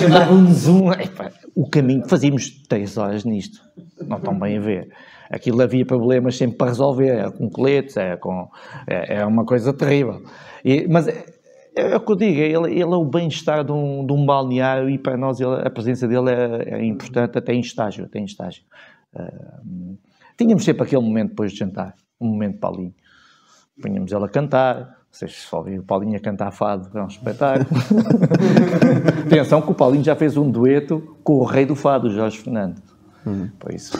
E dava um zoom. O caminho, fazíamos 3 horas nisto. Não estão bem a ver. Aquilo havia problemas sempre para resolver. Era com coletes, era uma coisa terrível. Mas é o que eu digo, ele é o bem-estar de um balneário e para nós a presença dele é importante até em estágio. Tínhamos sempre aquele momento depois de jantar, um momento Paulinho. Punhamos ele a cantar, Vocês só ouvem o Paulinho a cantar fado, é um espetáculo. Atenção que o Paulinho já fez um dueto com o rei do fado, o Jorge Fernando. Por isso,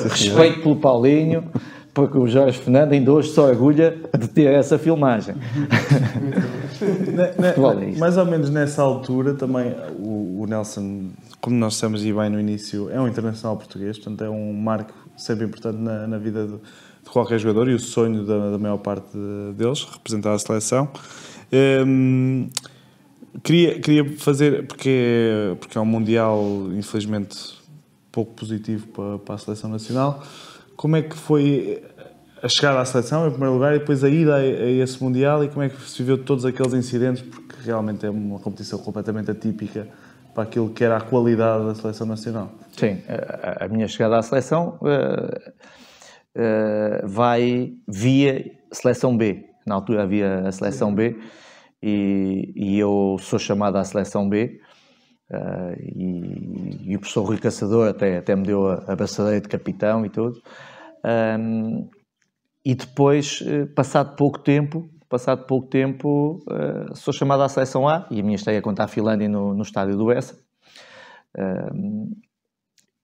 respeito pelo Paulinho, porque o Jorge Fernando ainda hoje só orgulha de ter essa filmagem. Mais ou menos nessa altura também o Nelson, como nós dissemos e bem no início, é um internacional português, portanto é um marco sempre importante na vida de qualquer jogador e o sonho da maior parte deles, representar a seleção. Queria fazer, porque é um Mundial infelizmente pouco positivo para a seleção nacional, como é que foi a chegada à seleção em primeiro lugar e depois a ida a esse Mundial e como é que se viveu todos aqueles incidentes, porque realmente é uma competição completamente atípica para aquilo que era a qualidade da seleção nacional. Sim, a minha chegada à seleção vai via seleção B. Na altura havia a seleção B e eu sou chamado à seleção B e o professor Rui Caçador até me deu a braçadeira de capitão e tudo. E depois, passado pouco tempo, sou chamado à seleção A e a minha estreia contra a Finlândia no estádio do Bessa.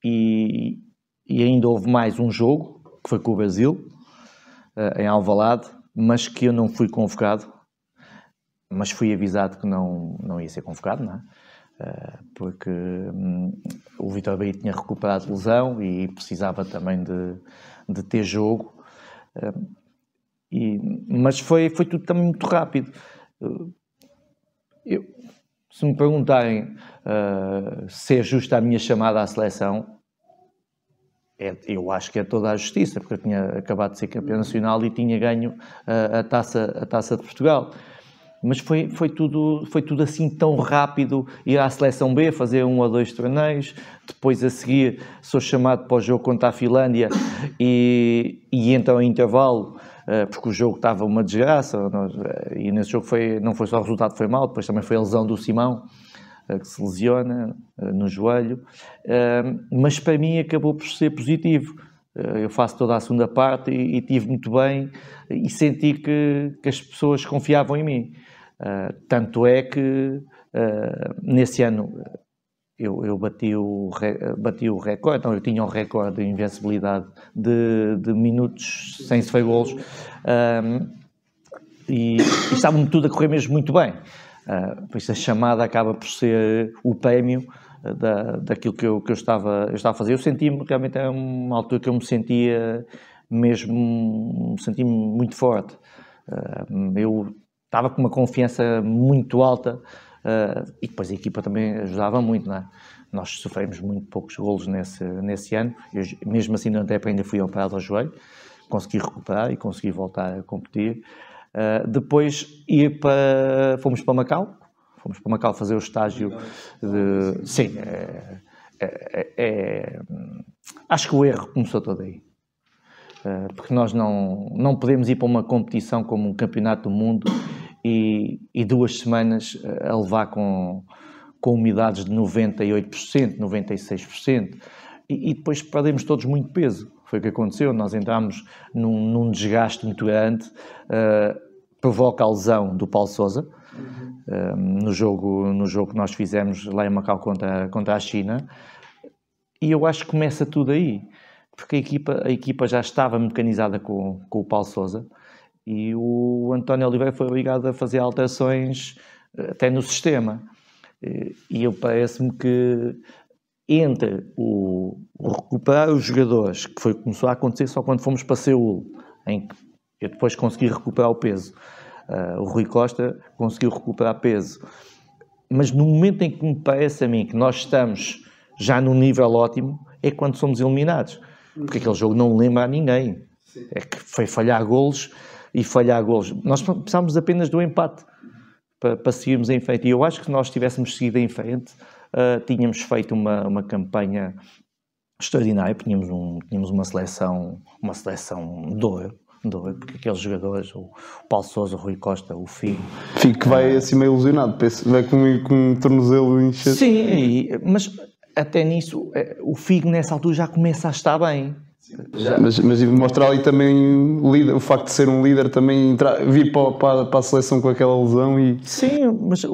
E ainda houve mais um jogo, que foi com o Brasil, em Alvalade, mas que eu não fui convocado, mas fui avisado que não ia ser convocado, não é? Porque o Vítor Bahia tinha recuperado lesão e precisava também de ter jogo. Mas foi tudo também muito rápido. Se me perguntarem se é justa a minha chamada à seleção, eu acho que é toda a justiça, porque eu tinha acabado de ser campeão nacional e tinha ganho a taça de Portugal. Mas foi tudo assim tão rápido, ir à seleção B, fazer 1 ou 2 torneios, depois a seguir sou chamado para o jogo contra a Finlândia e então em intervalo, porque o jogo estava uma desgraça, e nesse jogo não foi só o resultado foi mau, depois também foi a lesão do Simão, que se lesiona no joelho, mas para mim acabou por ser positivo. Eu faço toda a segunda parte e tive muito bem e senti que as pessoas confiavam em mim. Tanto é que nesse ano eu bati o recorde, então eu tinha um recorde de invencibilidade de minutos sem sofrer golos e estava-me tudo a correr mesmo muito bem. Por isso a chamada acaba por ser o prémio daquilo que eu estava a fazer. Eu senti-me, realmente era uma altura que eu me sentia muito forte. Eu estava com uma confiança muito alta e depois a equipa também ajudava muito, não é? Nós sofremos muito poucos golos nesse ano. Eu, mesmo assim, durante a época ainda fui operado ao joelho, consegui recuperar e consegui voltar a competir. Depois fomos para Macau. Fomos para Macau fazer o estágio de... Sim, acho que o erro começou todo aí. Porque nós não podemos ir para uma competição como um campeonato do mundo e 2 semanas a levar com umidades de 98%, 96%, e depois perdemos todos muito peso. Foi o que aconteceu, nós entramos num desgaste muito grande, provoca a lesão do Paulo Sousa, no jogo que nós fizemos lá em Macau contra a China, e eu acho que começa tudo aí, porque a equipa já estava mecanizada com o Paulo Sousa, e o António Oliveira foi obrigado a fazer alterações até no sistema, e eu parece-me que entre o recuperar os jogadores, que começou a acontecer só quando fomos para Seul, em que eu depois consegui recuperar o peso, o Rui Costa conseguiu recuperar peso, mas no momento em que me parece a mim que nós estamos já num nível ótimo, é quando somos eliminados, porque aquele jogo não lembra a ninguém. É que foi falhar golos. Nós precisávamos apenas do empate para seguirmos em frente, e eu acho que se nós tivéssemos seguido em frente, tínhamos feito uma campanha extraordinária, tínhamos uma seleção de ouro, porque aqueles jogadores, o Paulo Sousa, o Rui Costa, o Figo... Figo que vai assim meio ilusionado, vai com um tornozelo encher. Sim, mas até nisso, o Figo nessa altura já começa a estar bem. Mas mostrar ali também o facto de ser um líder, também vir para a seleção com aquela lesão e... Sim, mas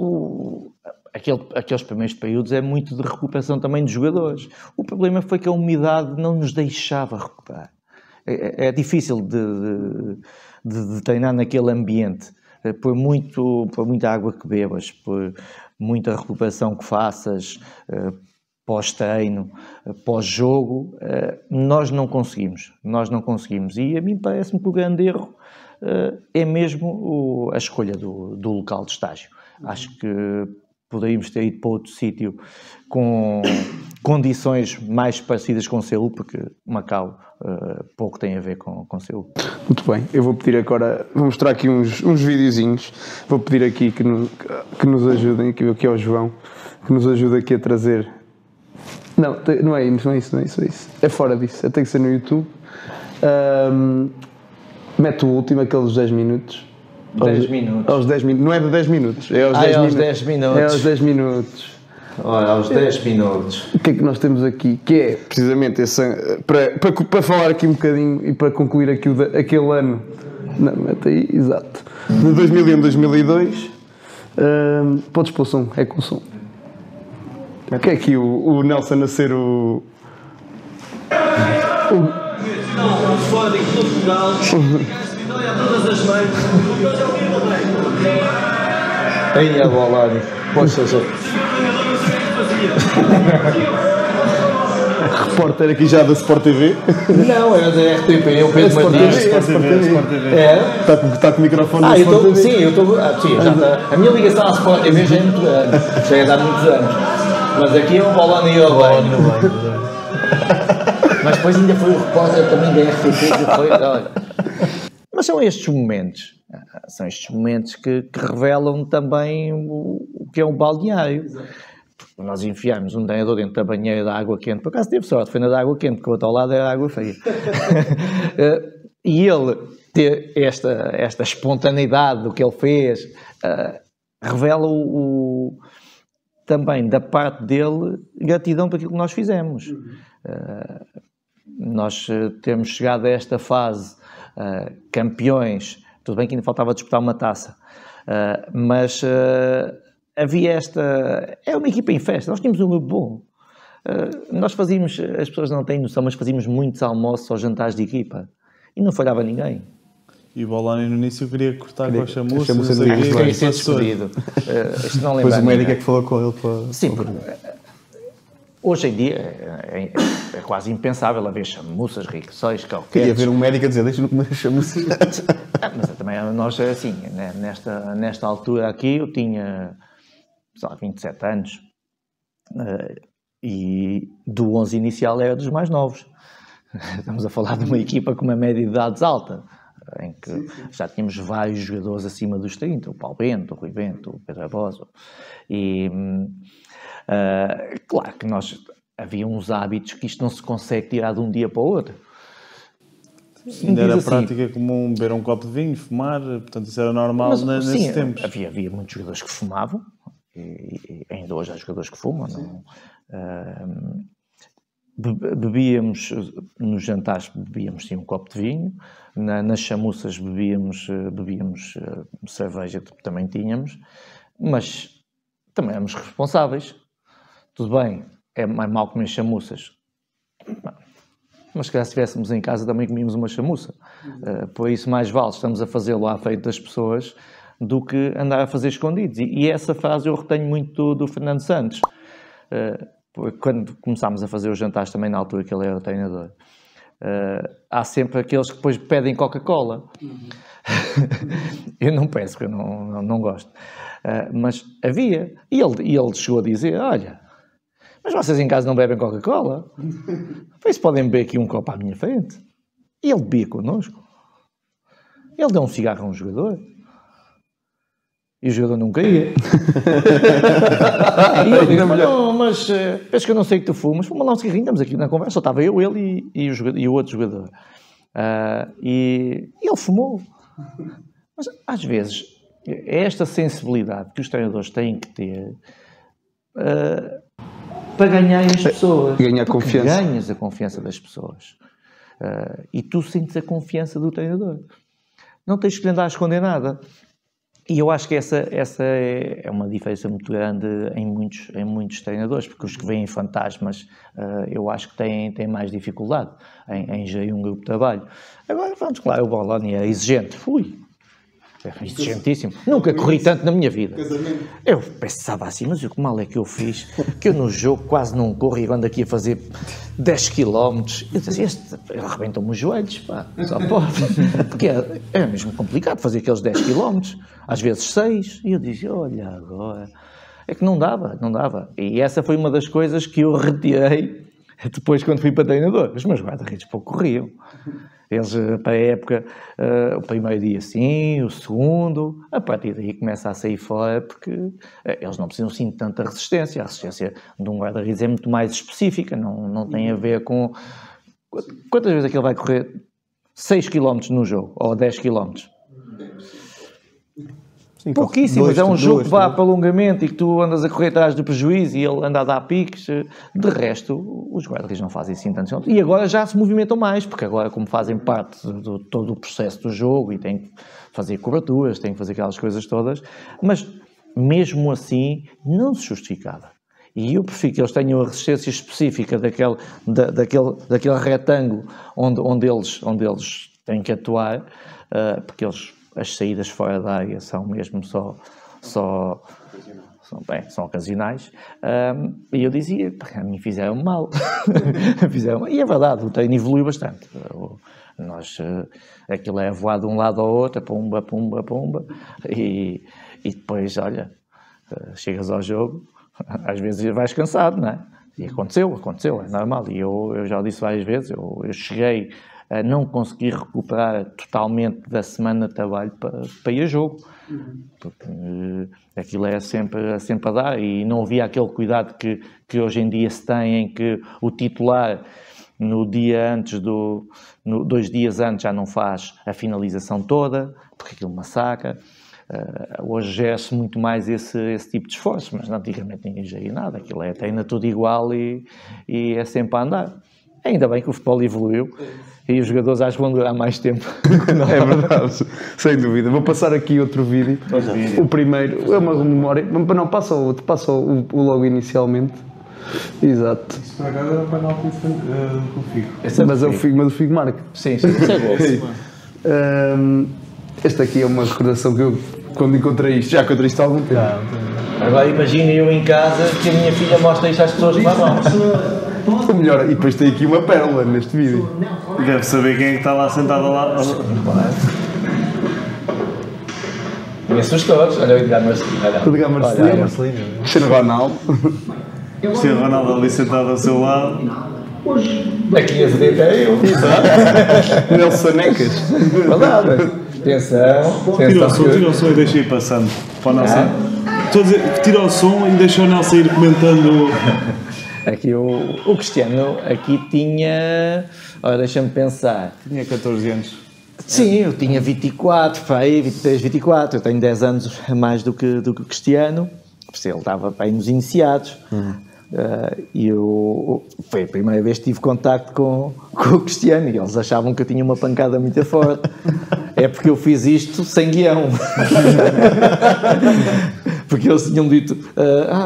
aqueles primeiros períodos é muito de recuperação também de jogadores. O problema foi que a umidade não nos deixava recuperar. É difícil de treinar naquele ambiente. Por muita água que bebas, por muita recuperação que faças, pós-treino, pós-jogo, nós não conseguimos. E a mim parece-me que o grande erro é mesmo a escolha do local de estágio. Acho que poderíamos ter ido para outro sítio com condições mais parecidas com Seul, porque Macau pouco tem a ver com Seul. Muito bem, eu vou pedir agora, vou mostrar aqui uns videozinhos, vou pedir aqui que nos ajudem, aqui ao João, que nos ajude aqui a trazer... Não é isso. É fora disso, tem que ser no YouTube. Mete o último, aqueles 10 minutos. 10 minutos. Aos 10 minutos. Não é de 10 minutos. É aos 10 minutos. É aos 10 minutos. Olha, aos 10 minutos. O que é que nós temos aqui? Que é precisamente esse. Para falar aqui um bocadinho e para concluir aqui aquele ano. Não, mete aí, exato. De 2001 a 2002. Podes pôr o som, é com o som. O que é aqui o Nelson a ser o. Fora de Portugal. Todas as mães. Aí a bola ali. Poxa, repórter aqui já da Sport TV. Não, era da RTP, eu Pedro Matias. Sport TV. É? Está com o microfone na Sport TV. Sim, eu estou. A minha ligação à Sport TV já é muito grande. Já é de há muitos anos. Mas aqui é um bolão e eu bem. Mas depois ainda foi o repórter também da RTP. Mas são estes momentos que revelam também o que é um balneário. Porque nós enfiámos um treinador dentro da banheira da água quente, por acaso teve sorte, foi na da água quente, porque o outro ao lado era água fria. E ele ter esta espontaneidade do que ele fez, revela também da parte dele gratidão por aquilo que nós fizemos. Nós temos chegado a esta fase campeões, tudo bem que ainda faltava disputar uma taça, mas havia é uma equipa em festa, nós tínhamos um grupo bom. Nós fazíamos, as pessoas não têm noção, mas fazíamos muitos almoços ou jantares de equipa e não falhava ninguém. E o Bolani no início queria cortar com a chamuça, queria ser despedido. Depois o médico é que falou com ele para... Sim, hoje em dia é quase impensável haver chamuças, riqueçóis, calquetes. E haver um médico a dizer, deixa-me comer chamuças. Mas também nós, assim, né, nesta altura aqui, eu tinha, sei lá, 27 anos, e do 11 inicial era dos mais novos. Estamos a falar de uma equipa com uma média de idades alta, em que já tínhamos vários jogadores acima dos 30, o Paulo Bento, o Rui Bento, o Pedro Barbosa, e claro que havia uns hábitos que isto não se consegue tirar de um dia para o outro. Ainda era prática comum beber um copo de vinho, fumar, portanto isso era normal nesses tempos. Havia muitos jogadores que fumavam, e ainda hoje há jogadores que fumam, não? Bebíamos, nos jantares bebíamos sim um copo de vinho, nas chamuças bebíamos cerveja, que também tínhamos, mas também éramos responsáveis. Tudo bem, é mal comer chamuças, mas se calhar se estivéssemos em casa também comíamos uma chamuça. Por isso mais vale estamos a fazê-lo à frente das pessoas do que andar a fazer escondidos. E essa frase eu retenho muito do Fernando Santos. Quando começámos a fazer os jantares também na altura que ele era treinador, há sempre aqueles que depois pedem Coca-Cola. Eu não peço, porque eu não gosto. Mas havia. E ele chegou a dizer, olha, mas vocês em casa não bebem Coca-Cola? Pois podem beber aqui um copo à minha frente. E ele bebia connosco. Ele deu um cigarro a um jogador. E o jogador não queria. E ele disse, mas penso que eu não sei que tu fumas. Fuma lá um cigarrinho, estamos aqui na conversa. Só estava eu, ele e o outro jogador. E ele fumou. Mas às vezes é esta sensibilidade que os treinadores têm que ter para ganhar as pessoas. Ganhar confiança. Ganhas a confiança das pessoas. E tu sentes a confiança do treinador. Não tens que lhe andar a esconder nada. E eu acho que essa é uma diferença muito grande em muitos treinadores, porque os que veem fantasmas, eu acho que têm mais dificuldade em gerir um grupo de trabalho. Agora, vamos, claro, o Bologna é exigente. É exigentíssimo. Nunca corri tanto na minha vida. Eu pensava assim, mas o que mal é que eu fiz? Que eu no jogo quase não corro e ando aqui a fazer 10 km. Eu disse, arrebentam-me os joelhos, pá, só pode. Porque é mesmo complicado fazer aqueles 10 km, às vezes 6. E eu dizia, olha agora, é que não dava. E essa foi uma das coisas que eu retirei depois quando fui para treinador. Os meus guarda-redes pouco corriam. Eles, para a época, o primeiro dia sim, o segundo, a partir daí começa a sair fora, porque eles não precisam sim de tanta resistência. A resistência de um guarda-redes é muito mais específica, não tem a ver com... Quantas vezes é que ele vai correr 6 km no jogo, ou 10 km? Sim, pouquíssimas, é um jogo que vai para alongamento e que tu andas a correr atrás do prejuízo e ele anda a dar piques. De resto, os guarda-redes não fazem assim tantos. E agora já se movimentam mais, porque agora, como fazem parte de todo o processo do jogo e têm que fazer coberturas, têm que fazer aquelas coisas todas, mas mesmo assim não se justificava. E eu prefiro que eles tenham a resistência específica daquele retângulo onde eles têm que atuar, porque as saídas fora da área são mesmo são ocasionais. E eu dizia, a mim fizeram mal. E é verdade, o treino evoluiu bastante. Aquilo é voar de um lado ao outro, pumba. E depois, olha, chegas ao jogo, às vezes vais cansado, não é? E aconteceu, é normal. E eu já disse várias vezes, eu cheguei a não conseguir recuperar totalmente da semana de trabalho para ir a jogo. Porque aquilo é sempre a dar e não havia aquele cuidado que hoje em dia se tem, em que o titular no dia antes 2 dias antes já não faz a finalização toda, porque aquilo massacra. Hoje gera-se muito mais esse tipo de esforço, mas antigamente ninguém geria nada, aquilo treina tudo igual e é sempre a andar. Ainda bem que o futebol evoluiu e os jogadores acho que vão durar mais tempo. É verdade, sem dúvida. Vou passar aqui outro vídeo. O primeiro é uma memória. Não, passa o outro, passa o logo inicialmente. Exato. Isso por acaso era o penalti do Figo. Mas o Figo marca. Sim, isso é gol. Este aqui é uma recordação que eu, quando encontrei isto, já encontrei isto há algum tempo. Agora imagina eu em casa que a minha filha mostra isto às pessoas que vão. O melhor, e depois tem aqui uma pérola neste vídeo. Deve saber quem é que está lá sentado lá. Conheço-os todos. Olha o Edgar Marcelino. O Edgar Marcelino. Cristiano Ronaldo. Cristiano Ronaldo ali sentado ao seu lado. Aqui a vedeta é eu. Exato. Nelson Necas. Verdade. Atenção. Tira o som e deixa ir passando. Para o Nelson. Estou a dizer, tira o som e deixa o Nelson ir comentando. Aqui o Cristiano aqui tinha... Ora, deixa-me pensar. Tinha 14 anos. Sim, eu tinha 24, para aí, 23, 24. Eu tenho 10 anos a mais do que o Cristiano. Ele estava para aí nos iniciados. E foi a primeira vez que tive contacto com o Cristiano e eles achavam que eu tinha uma pancada muito forte. É porque eu fiz isto sem guião. Porque eles tinham dito,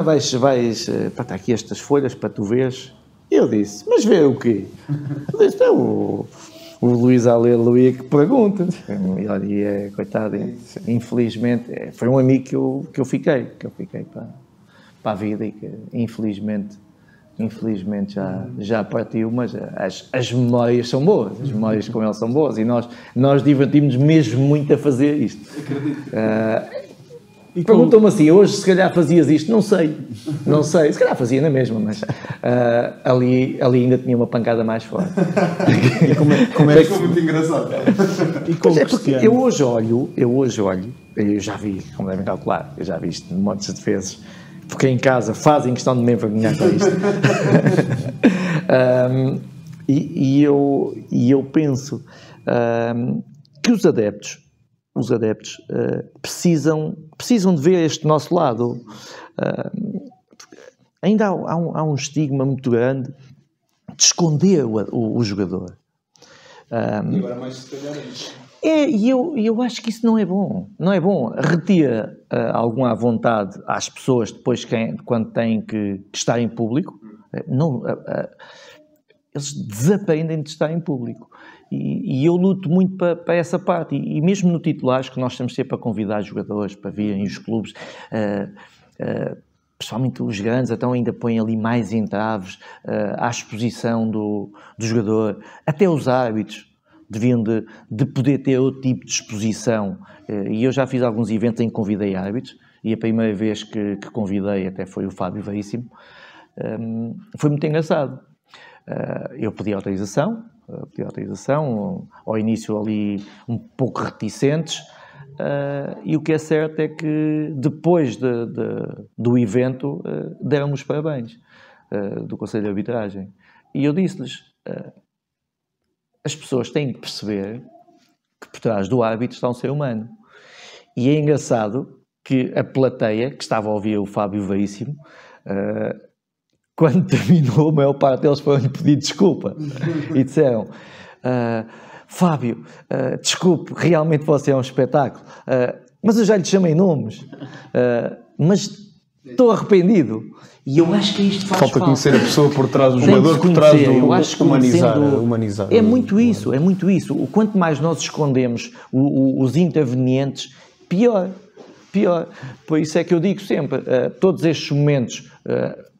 vais está aqui estas folhas para tu veres. E eu disse, mas vê o quê? Eu disse, o Luís Aleluia que pergunta. E olha, coitado, infelizmente, foi um amigo que eu fiquei para a vida e que infelizmente já partiu, mas as memórias são boas, as memórias com ele são boas e nós divertimos mesmo muito a fazer isto. Perguntam-me assim, hoje se calhar fazias isto? Não sei, se calhar fazia na mesma, mas ali ainda tinha uma pancada mais forte. E como é que foi muito engraçado. E como Cristiano? Eu hoje olho, eu já vi, como devem calcular, eu já vi isto montes de vezes, porque em casa fazem questão de me envergonhar com isto. E eu penso que os adeptos precisam de ver este nosso lado. Ainda há um estigma muito grande de esconder o jogador. E agora mais se calhar isso. E eu acho que isso não é bom. Não é bom. Retira alguma vontade às pessoas depois quando têm que estar em público. Não, eles desaprendem de estar em público. E eu luto muito para essa parte. E mesmo no titulares, que nós estamos sempre a convidar jogadores para virem os clubes, principalmente os grandes, então ainda põem ali mais entraves à exposição do jogador. Até os árbitros deviam de poder ter outro tipo de exposição. E eu já fiz alguns eventos em que convidei árbitros, e a primeira vez que convidei até foi o Fábio Veríssimo. Foi muito engraçado. Eu pedi autorização, ao início ali um pouco reticentes, e o que é certo é que depois do evento deram-me os parabéns do Conselho de Arbitragem. E eu disse-lhes, as pessoas têm que perceber que por trás do árbitro está um ser humano. E é engraçado que a plateia, que estava a ouvir o Fábio Veríssimo, quando terminou, a maior parte deles foram-lhe pedir desculpa. E disseram, Fábio, desculpe, realmente você é um espetáculo, mas eu já lhe chamei nomes, mas estou arrependido. E eu acho que isto faz falta. Falta conhecer a pessoa por trás do jogador, por trás do humanizar. É muito isso. O quanto mais nós escondemos os intervenientes, pior. Por isso é que eu digo sempre, todos estes momentos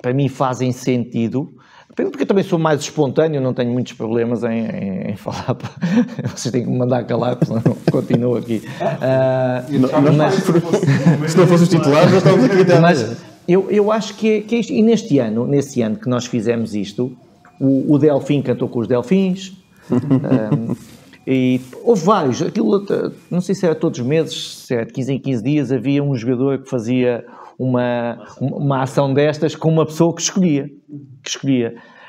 para mim fazem sentido, porque eu também sou mais espontâneo, não tenho muitos problemas em falar. Vocês têm que me mandar calar, porque senão continuo aqui. Se não fosse os titulares, já estávamos aqui até. Mas eu acho que é isto. E nesse ano que nós fizemos isto, o Delfim cantou com os Delfins. E houve vários, aquilo, não sei se era todos os meses, se era de 15 em 15 dias, havia um jogador que fazia uma ação destas com uma pessoa que escolhia.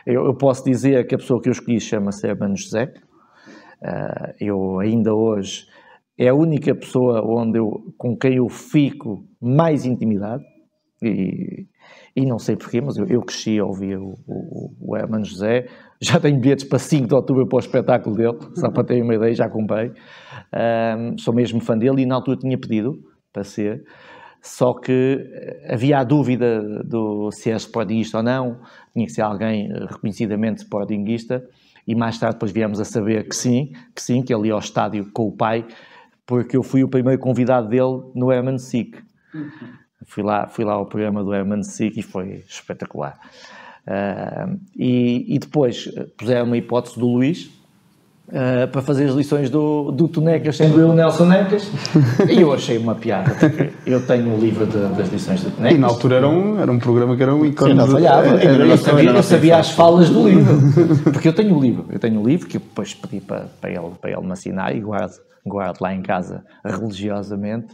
Eu posso dizer que a pessoa que eu escolhi chama-se Hermano José. Eu ainda hoje, é a única pessoa com quem eu fico mais intimidade, e não sei porquê, mas eu cresci a ouvir o Hermano José. Já tenho bilhetes para 5 de outubro para o espetáculo dele, só para terem uma ideia, já comprei. Sou mesmo fã dele e na altura tinha pedido para ser, só que havia a dúvida se era sportinguista ou não, tinha que ser alguém reconhecidamente sportinguista, e mais tarde depois viemos a saber que sim, que ele ia ao estádio com o pai, porque eu fui o primeiro convidado dele no Herman Sick. Fui lá ao programa do Herman Sick e foi espetacular. E depois puseram uma hipótese do Luís para fazer as lições do Tonecas, sendo eu o Nelson Necas, e eu achei uma piada, porque eu tenho o livro das lições do Tonecas. E na altura era um programa que era um ícone. Sim, não falhava. Eu sabia as falas do livro, porque eu tenho o livro que eu depois pedi para ele me assinar e guardo lá em casa religiosamente.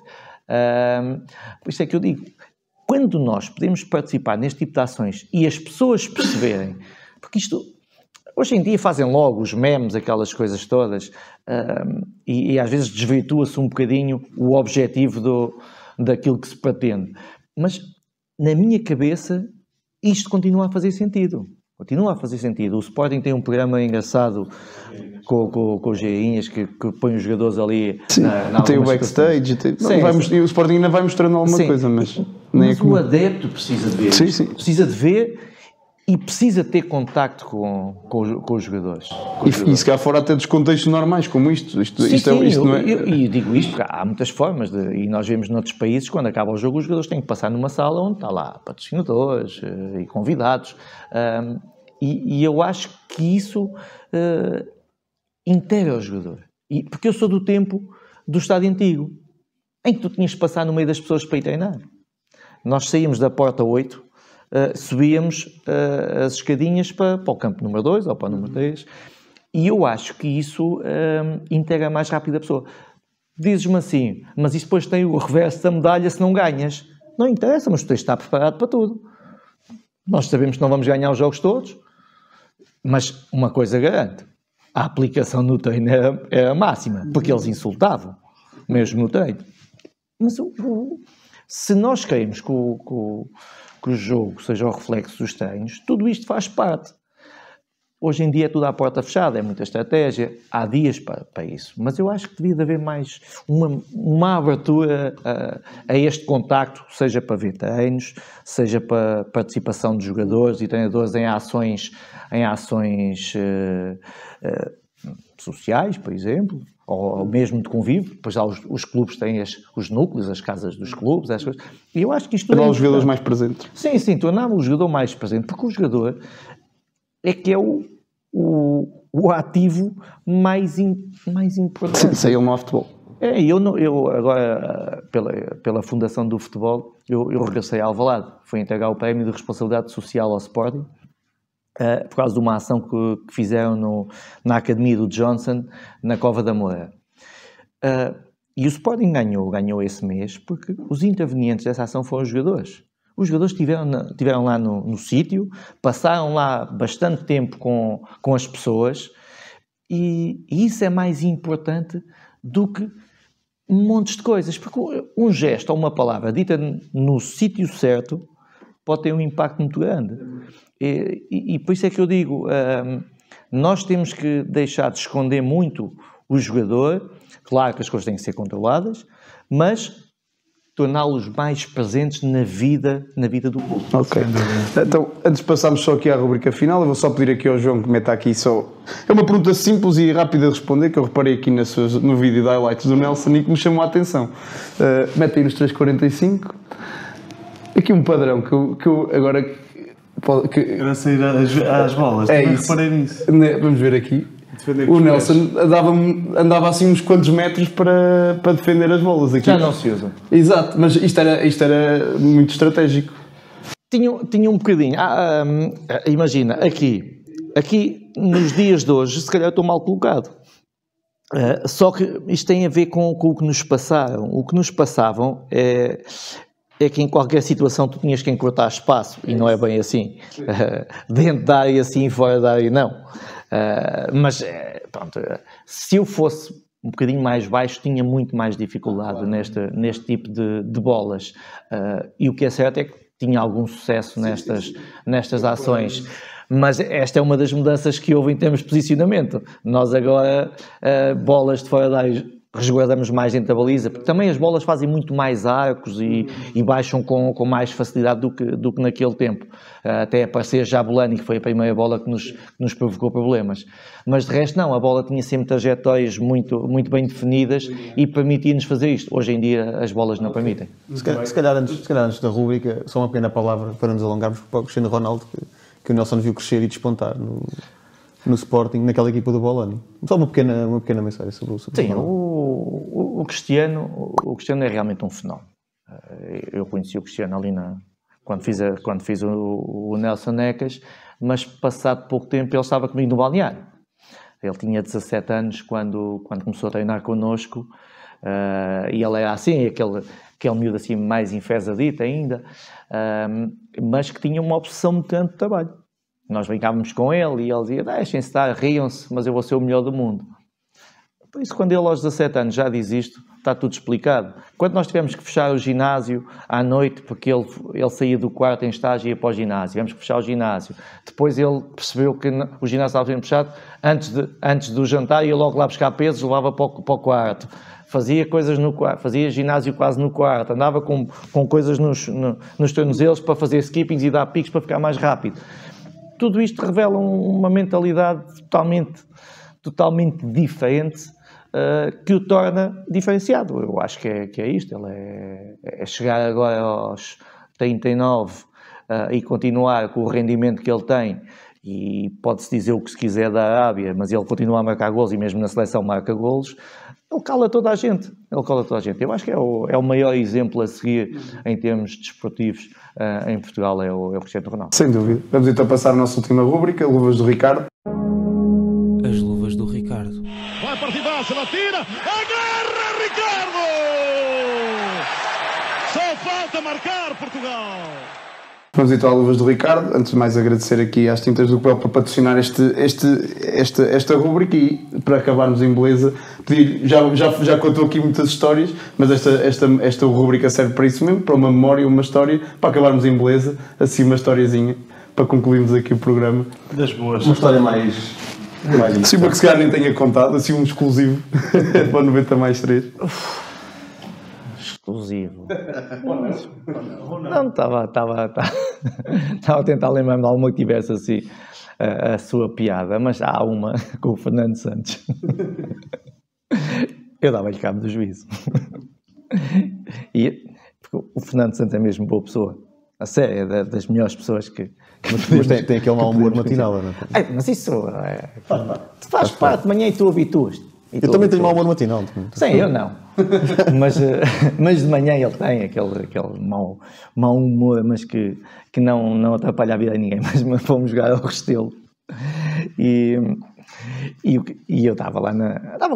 Por isso é que eu digo, quando nós podemos participar neste tipo de ações e as pessoas perceberem, porque isto, hoje em dia fazem logo os memes, aquelas coisas todas, e às vezes desvirtua-se um bocadinho o objetivo daquilo que se pretende, mas na minha cabeça isto continua a fazer sentido. O Sporting tem um programa engraçado com os geinhas que põe os jogadores ali. Sim, tem o backstage. E o Sporting ainda vai mostrando alguma coisa, mas o adepto precisa de ver. Sim. Precisa de ver e precisa ter contacto com os jogadores. E se cá fora até dos contextos normais, como isto. E digo isto porque há muitas formas, e nós vemos noutros países, quando acaba o jogo, os jogadores têm que passar numa sala onde está lá patrocinadores e convidados. E eu acho que isso integra o jogador. Porque eu sou do tempo do estádio antigo, em que tu tinhas de passar no meio das pessoas para ir treinar. Nós saíamos da porta 8, subíamos as escadinhas para o campo número 2 ou para o número 3, e eu acho que isso integra mais rápido a pessoa. Dizes-me assim, mas isso depois tem o reverso da medalha se não ganhas. Não interessa, mas tu tens de estar preparado para tudo. Nós sabemos que não vamos ganhar os jogos todos, mas uma coisa garanto, a aplicação no treino era máxima, porque eles insultavam, mesmo no treino. Mas se nós queremos que o jogo seja o reflexo dos treinos, tudo isto faz parte. hoje em dia é tudo à porta fechada, é muita estratégia, há dias para isso. Mas eu acho que devia haver mais uma abertura a este contacto, seja para ver treinos, seja para participação de jogadores e treinadores em ações sociais, por exemplo, ou mesmo de convívio. Depois há os clubes têm os núcleos, as casas dos clubes, as coisas. E eu acho que isto tornar os jogadores mais presentes. Sim, tornar o jogador mais presente, porque o jogador é que é o ativo mais importante. Sem ele não há futebol. Eu agora, pela Fundação do Futebol, eu regressei a Alvalade. Fui entregar o prémio de responsabilidade social ao Sporting, por causa de uma ação que fizeram na Academia do Johnson, na Cova da Moura. E o Sporting ganhou esse mês porque os intervenientes dessa ação foram os jogadores. Os jogadores estiveram lá no sítio, passaram lá bastante tempo com as pessoas e isso é mais importante do que montes de coisas, porque um gesto ou uma palavra dita no sítio certo pode ter um impacto muito grande. E por isso é que eu digo, nós temos que deixar de esconder muito o jogador. Claro que as coisas têm que ser controladas, mas torná-los mais presentes na vida do clube. Ok. Então, antes de passarmos só aqui à rubrica final, eu vou só pedir aqui ao João que meta aqui só... É uma pergunta simples e rápida de responder, que eu reparei aqui no vídeo de highlights do Nelson e que me chamou a atenção. Mete aí nos 3,45. Aqui um padrão que eu agora... Era sair às bolas. É também isso. Reparei nisso. Vamos ver aqui. O Nelson andava assim uns quantos metros para defender as bolas aqui. Já não se usa. Exato, mas isto era muito estratégico. Tinha um bocadinho. Imagina, aqui nos dias de hoje, se calhar estou mal colocado. Só que isto tem a ver com o que nos passaram. O que nos passavam é que em qualquer situação tu tinhas que encurtar espaço, e não é bem assim. Dentro da área sim, fora da área não. Mas, pronto, se eu fosse um bocadinho mais baixo, tinha muito mais dificuldade neste tipo de bolas. E o que é certo é que tinha algum sucesso nestas ações. Mas esta é uma das mudanças que houve em termos de posicionamento. Nós agora, bolas de fora da área, resguardamos mais dentro da baliza, porque também as bolas fazem muito mais arcos e baixam com mais facilidade do que naquele tempo. Até aparecer Jabulani, que foi a primeira bola que nos provocou problemas. Mas de resto não, a bola tinha sempre trajetórias muito, muito bem definidas e permitia-nos fazer isto. Hoje em dia as bolas não permitem. Se calhar antes da rúbrica, só uma pequena palavra para nos alongarmos para o Cristiano Ronaldo, que o Nelson viu crescer e despontar no Sporting, naquela equipa do Bolani. Só uma pequena mensagem sobre o Sim, o Cristiano é realmente um fenómeno. Eu conheci o Cristiano ali quando fiz o Nelson Necas, mas passado pouco tempo ele estava comigo no balneário. Ele tinha 17 anos quando começou a treinar connosco, e ele era assim, aquele miúdo assim mais enfesadito ainda, mas que tinha uma obsessão muito grande de trabalho. Nós brincávamos com ele e ele dizia, deixem-se estar, riam-se, mas eu vou ser o melhor do mundo. Por isso, quando ele aos 17 anos já diz isto, está tudo explicado. Quando nós tivemos que fechar o ginásio à noite, porque ele saía do quarto em estágio e ia para o ginásio, tivemos que fechar o ginásio. Depois ele percebeu que o ginásio estava sendo fechado, antes do jantar ia logo lá buscar pesos, levava para o quarto. Fazia coisas no quarto, fazia ginásio quase no quarto, andava com coisas nos tornozelos para fazer skippings e dar picos para ficar mais rápido. Tudo isto revela uma mentalidade totalmente diferente, que o torna diferenciado. Eu acho que é isto. Ele é chegar agora aos 39 e continuar com o rendimento que ele tem, e pode-se dizer o que se quiser da Arábia, mas ele continua a marcar golos e mesmo na seleção marca golos. Ele cala toda a gente. Eu acho que é o maior exemplo a seguir em termos desportivos em Portugal, é o Cristiano Ronaldo. Sem dúvida. Vamos então passar a nossa última rúbrica, Luvas do Ricardo. As luvas do Ricardo. Vai partidaça, ela tira, agarra Ricardo! Só falta marcar Portugal! Vamos então à Luvas do Ricardo. Antes de mais, agradecer aqui às Tintas do Coelho por patrocinar esta rúbrica, e para acabarmos em beleza, pedir, já contou aqui muitas histórias, mas esta rúbrica serve para isso mesmo, para uma memória, uma história, para acabarmos em beleza, assim uma historiazinha para concluirmos aqui o programa. Das boas. Uma história mais Sim, porque se calhar nem tenha contado, assim um exclusivo para o 90 mais 3. Exclusivo. Não, estava a tentar lembrar-me de alguma que tivesse assim a sua piada, mas há uma com o Fernando Santos. Eu dava-lhe cabo do juízo. E o Fernando Santos é mesmo boa pessoa. A sério, é das melhores pessoas que Mas tem aquele mau humor matinal, não é? Mas isso faz parte, de manhã e tu habituas. Eu também tenho mau humor matinal. Sim, eu não. Mas de manhã ele tem aquele mau humor, mas que não atrapalha a vida de ninguém. Mas fomos jogar ao Restelo. E eu estava lá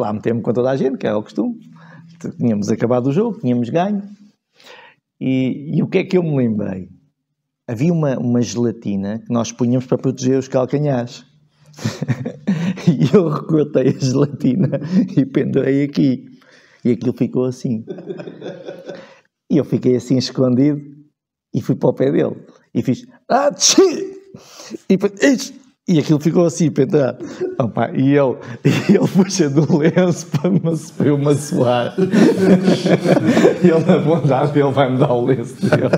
a meter-me com toda a gente, que era o costume. Tínhamos acabado o jogo, tínhamos ganho. E o que é que eu me lembrei? Havia uma gelatina que nós punhamos para proteger os calcanhares. E eu recortei a gelatina e pendurei aqui. E aquilo ficou assim. E eu fiquei assim escondido e fui para o pé dele. E fiz... E aquilo ficou assim, pendurado. Opa, e ele puxa do lenço para me assoar. E ele, na bondade dele, vai-me dar o lenço dele.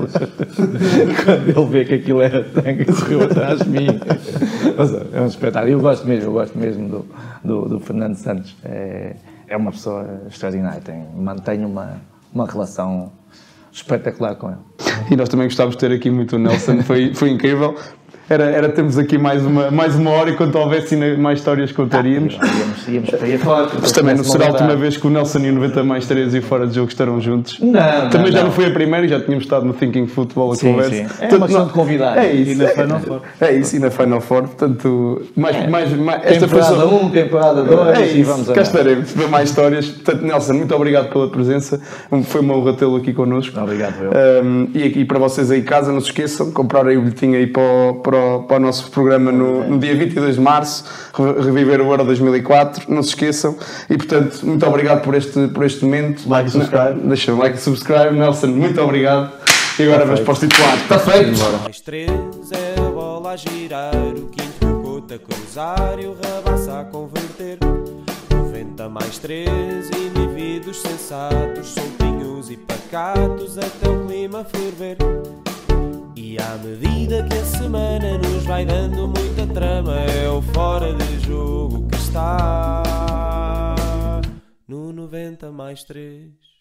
Quando ele vê que aquilo era tanga, correu atrás de mim. Mas é um espetáculo. Eu gosto mesmo do Fernando Santos. É uma pessoa extraordinária. Mantenho uma relação espetacular com ele. E nós também gostávamos de ter aqui muito o Nelson, foi incrível. Era termos aqui mais uma hora, enquanto houvesse mais histórias contaríamos. Íamos para aí fora. Mas também não será a última vez que o Nelson e o 90 mais 3 e fora de jogo estarão juntos. Também já não foi a primeira e já tínhamos estado no Thinking Football a conversa. Sim. É uma questão de convidar. É isso. E na Final Four. É isso, e na Final Four. Portanto, esta foi Temporada 1, temporada 2 é e isso, vamos cá estaremos para mais histórias. Portanto, Nelson, muito obrigado pela presença. Foi uma honra tê-lo aqui connosco. Obrigado, eu. E para vocês aí em casa, não se esqueçam, comprar aí o bilhetinho aí para o nosso programa no dia 22 de março, reviver o Euro 2004, não se esqueçam. E portanto, muito obrigado por este momento. Like e subscribe. Deixa o like e subscribe. Nelson, muito obrigado. E agora vamos para os titulares. Está feito? Mais 3 é a bola a girar, o quinto o Couto a cruzar e o Rabassa a converter. 90 mais 3, indivíduos sensatos, soltinhos e pacatos, até o clima ferver. E à medida que a semana nos vai dando muita trama, é o fora de jogo que está no 90 mais 3.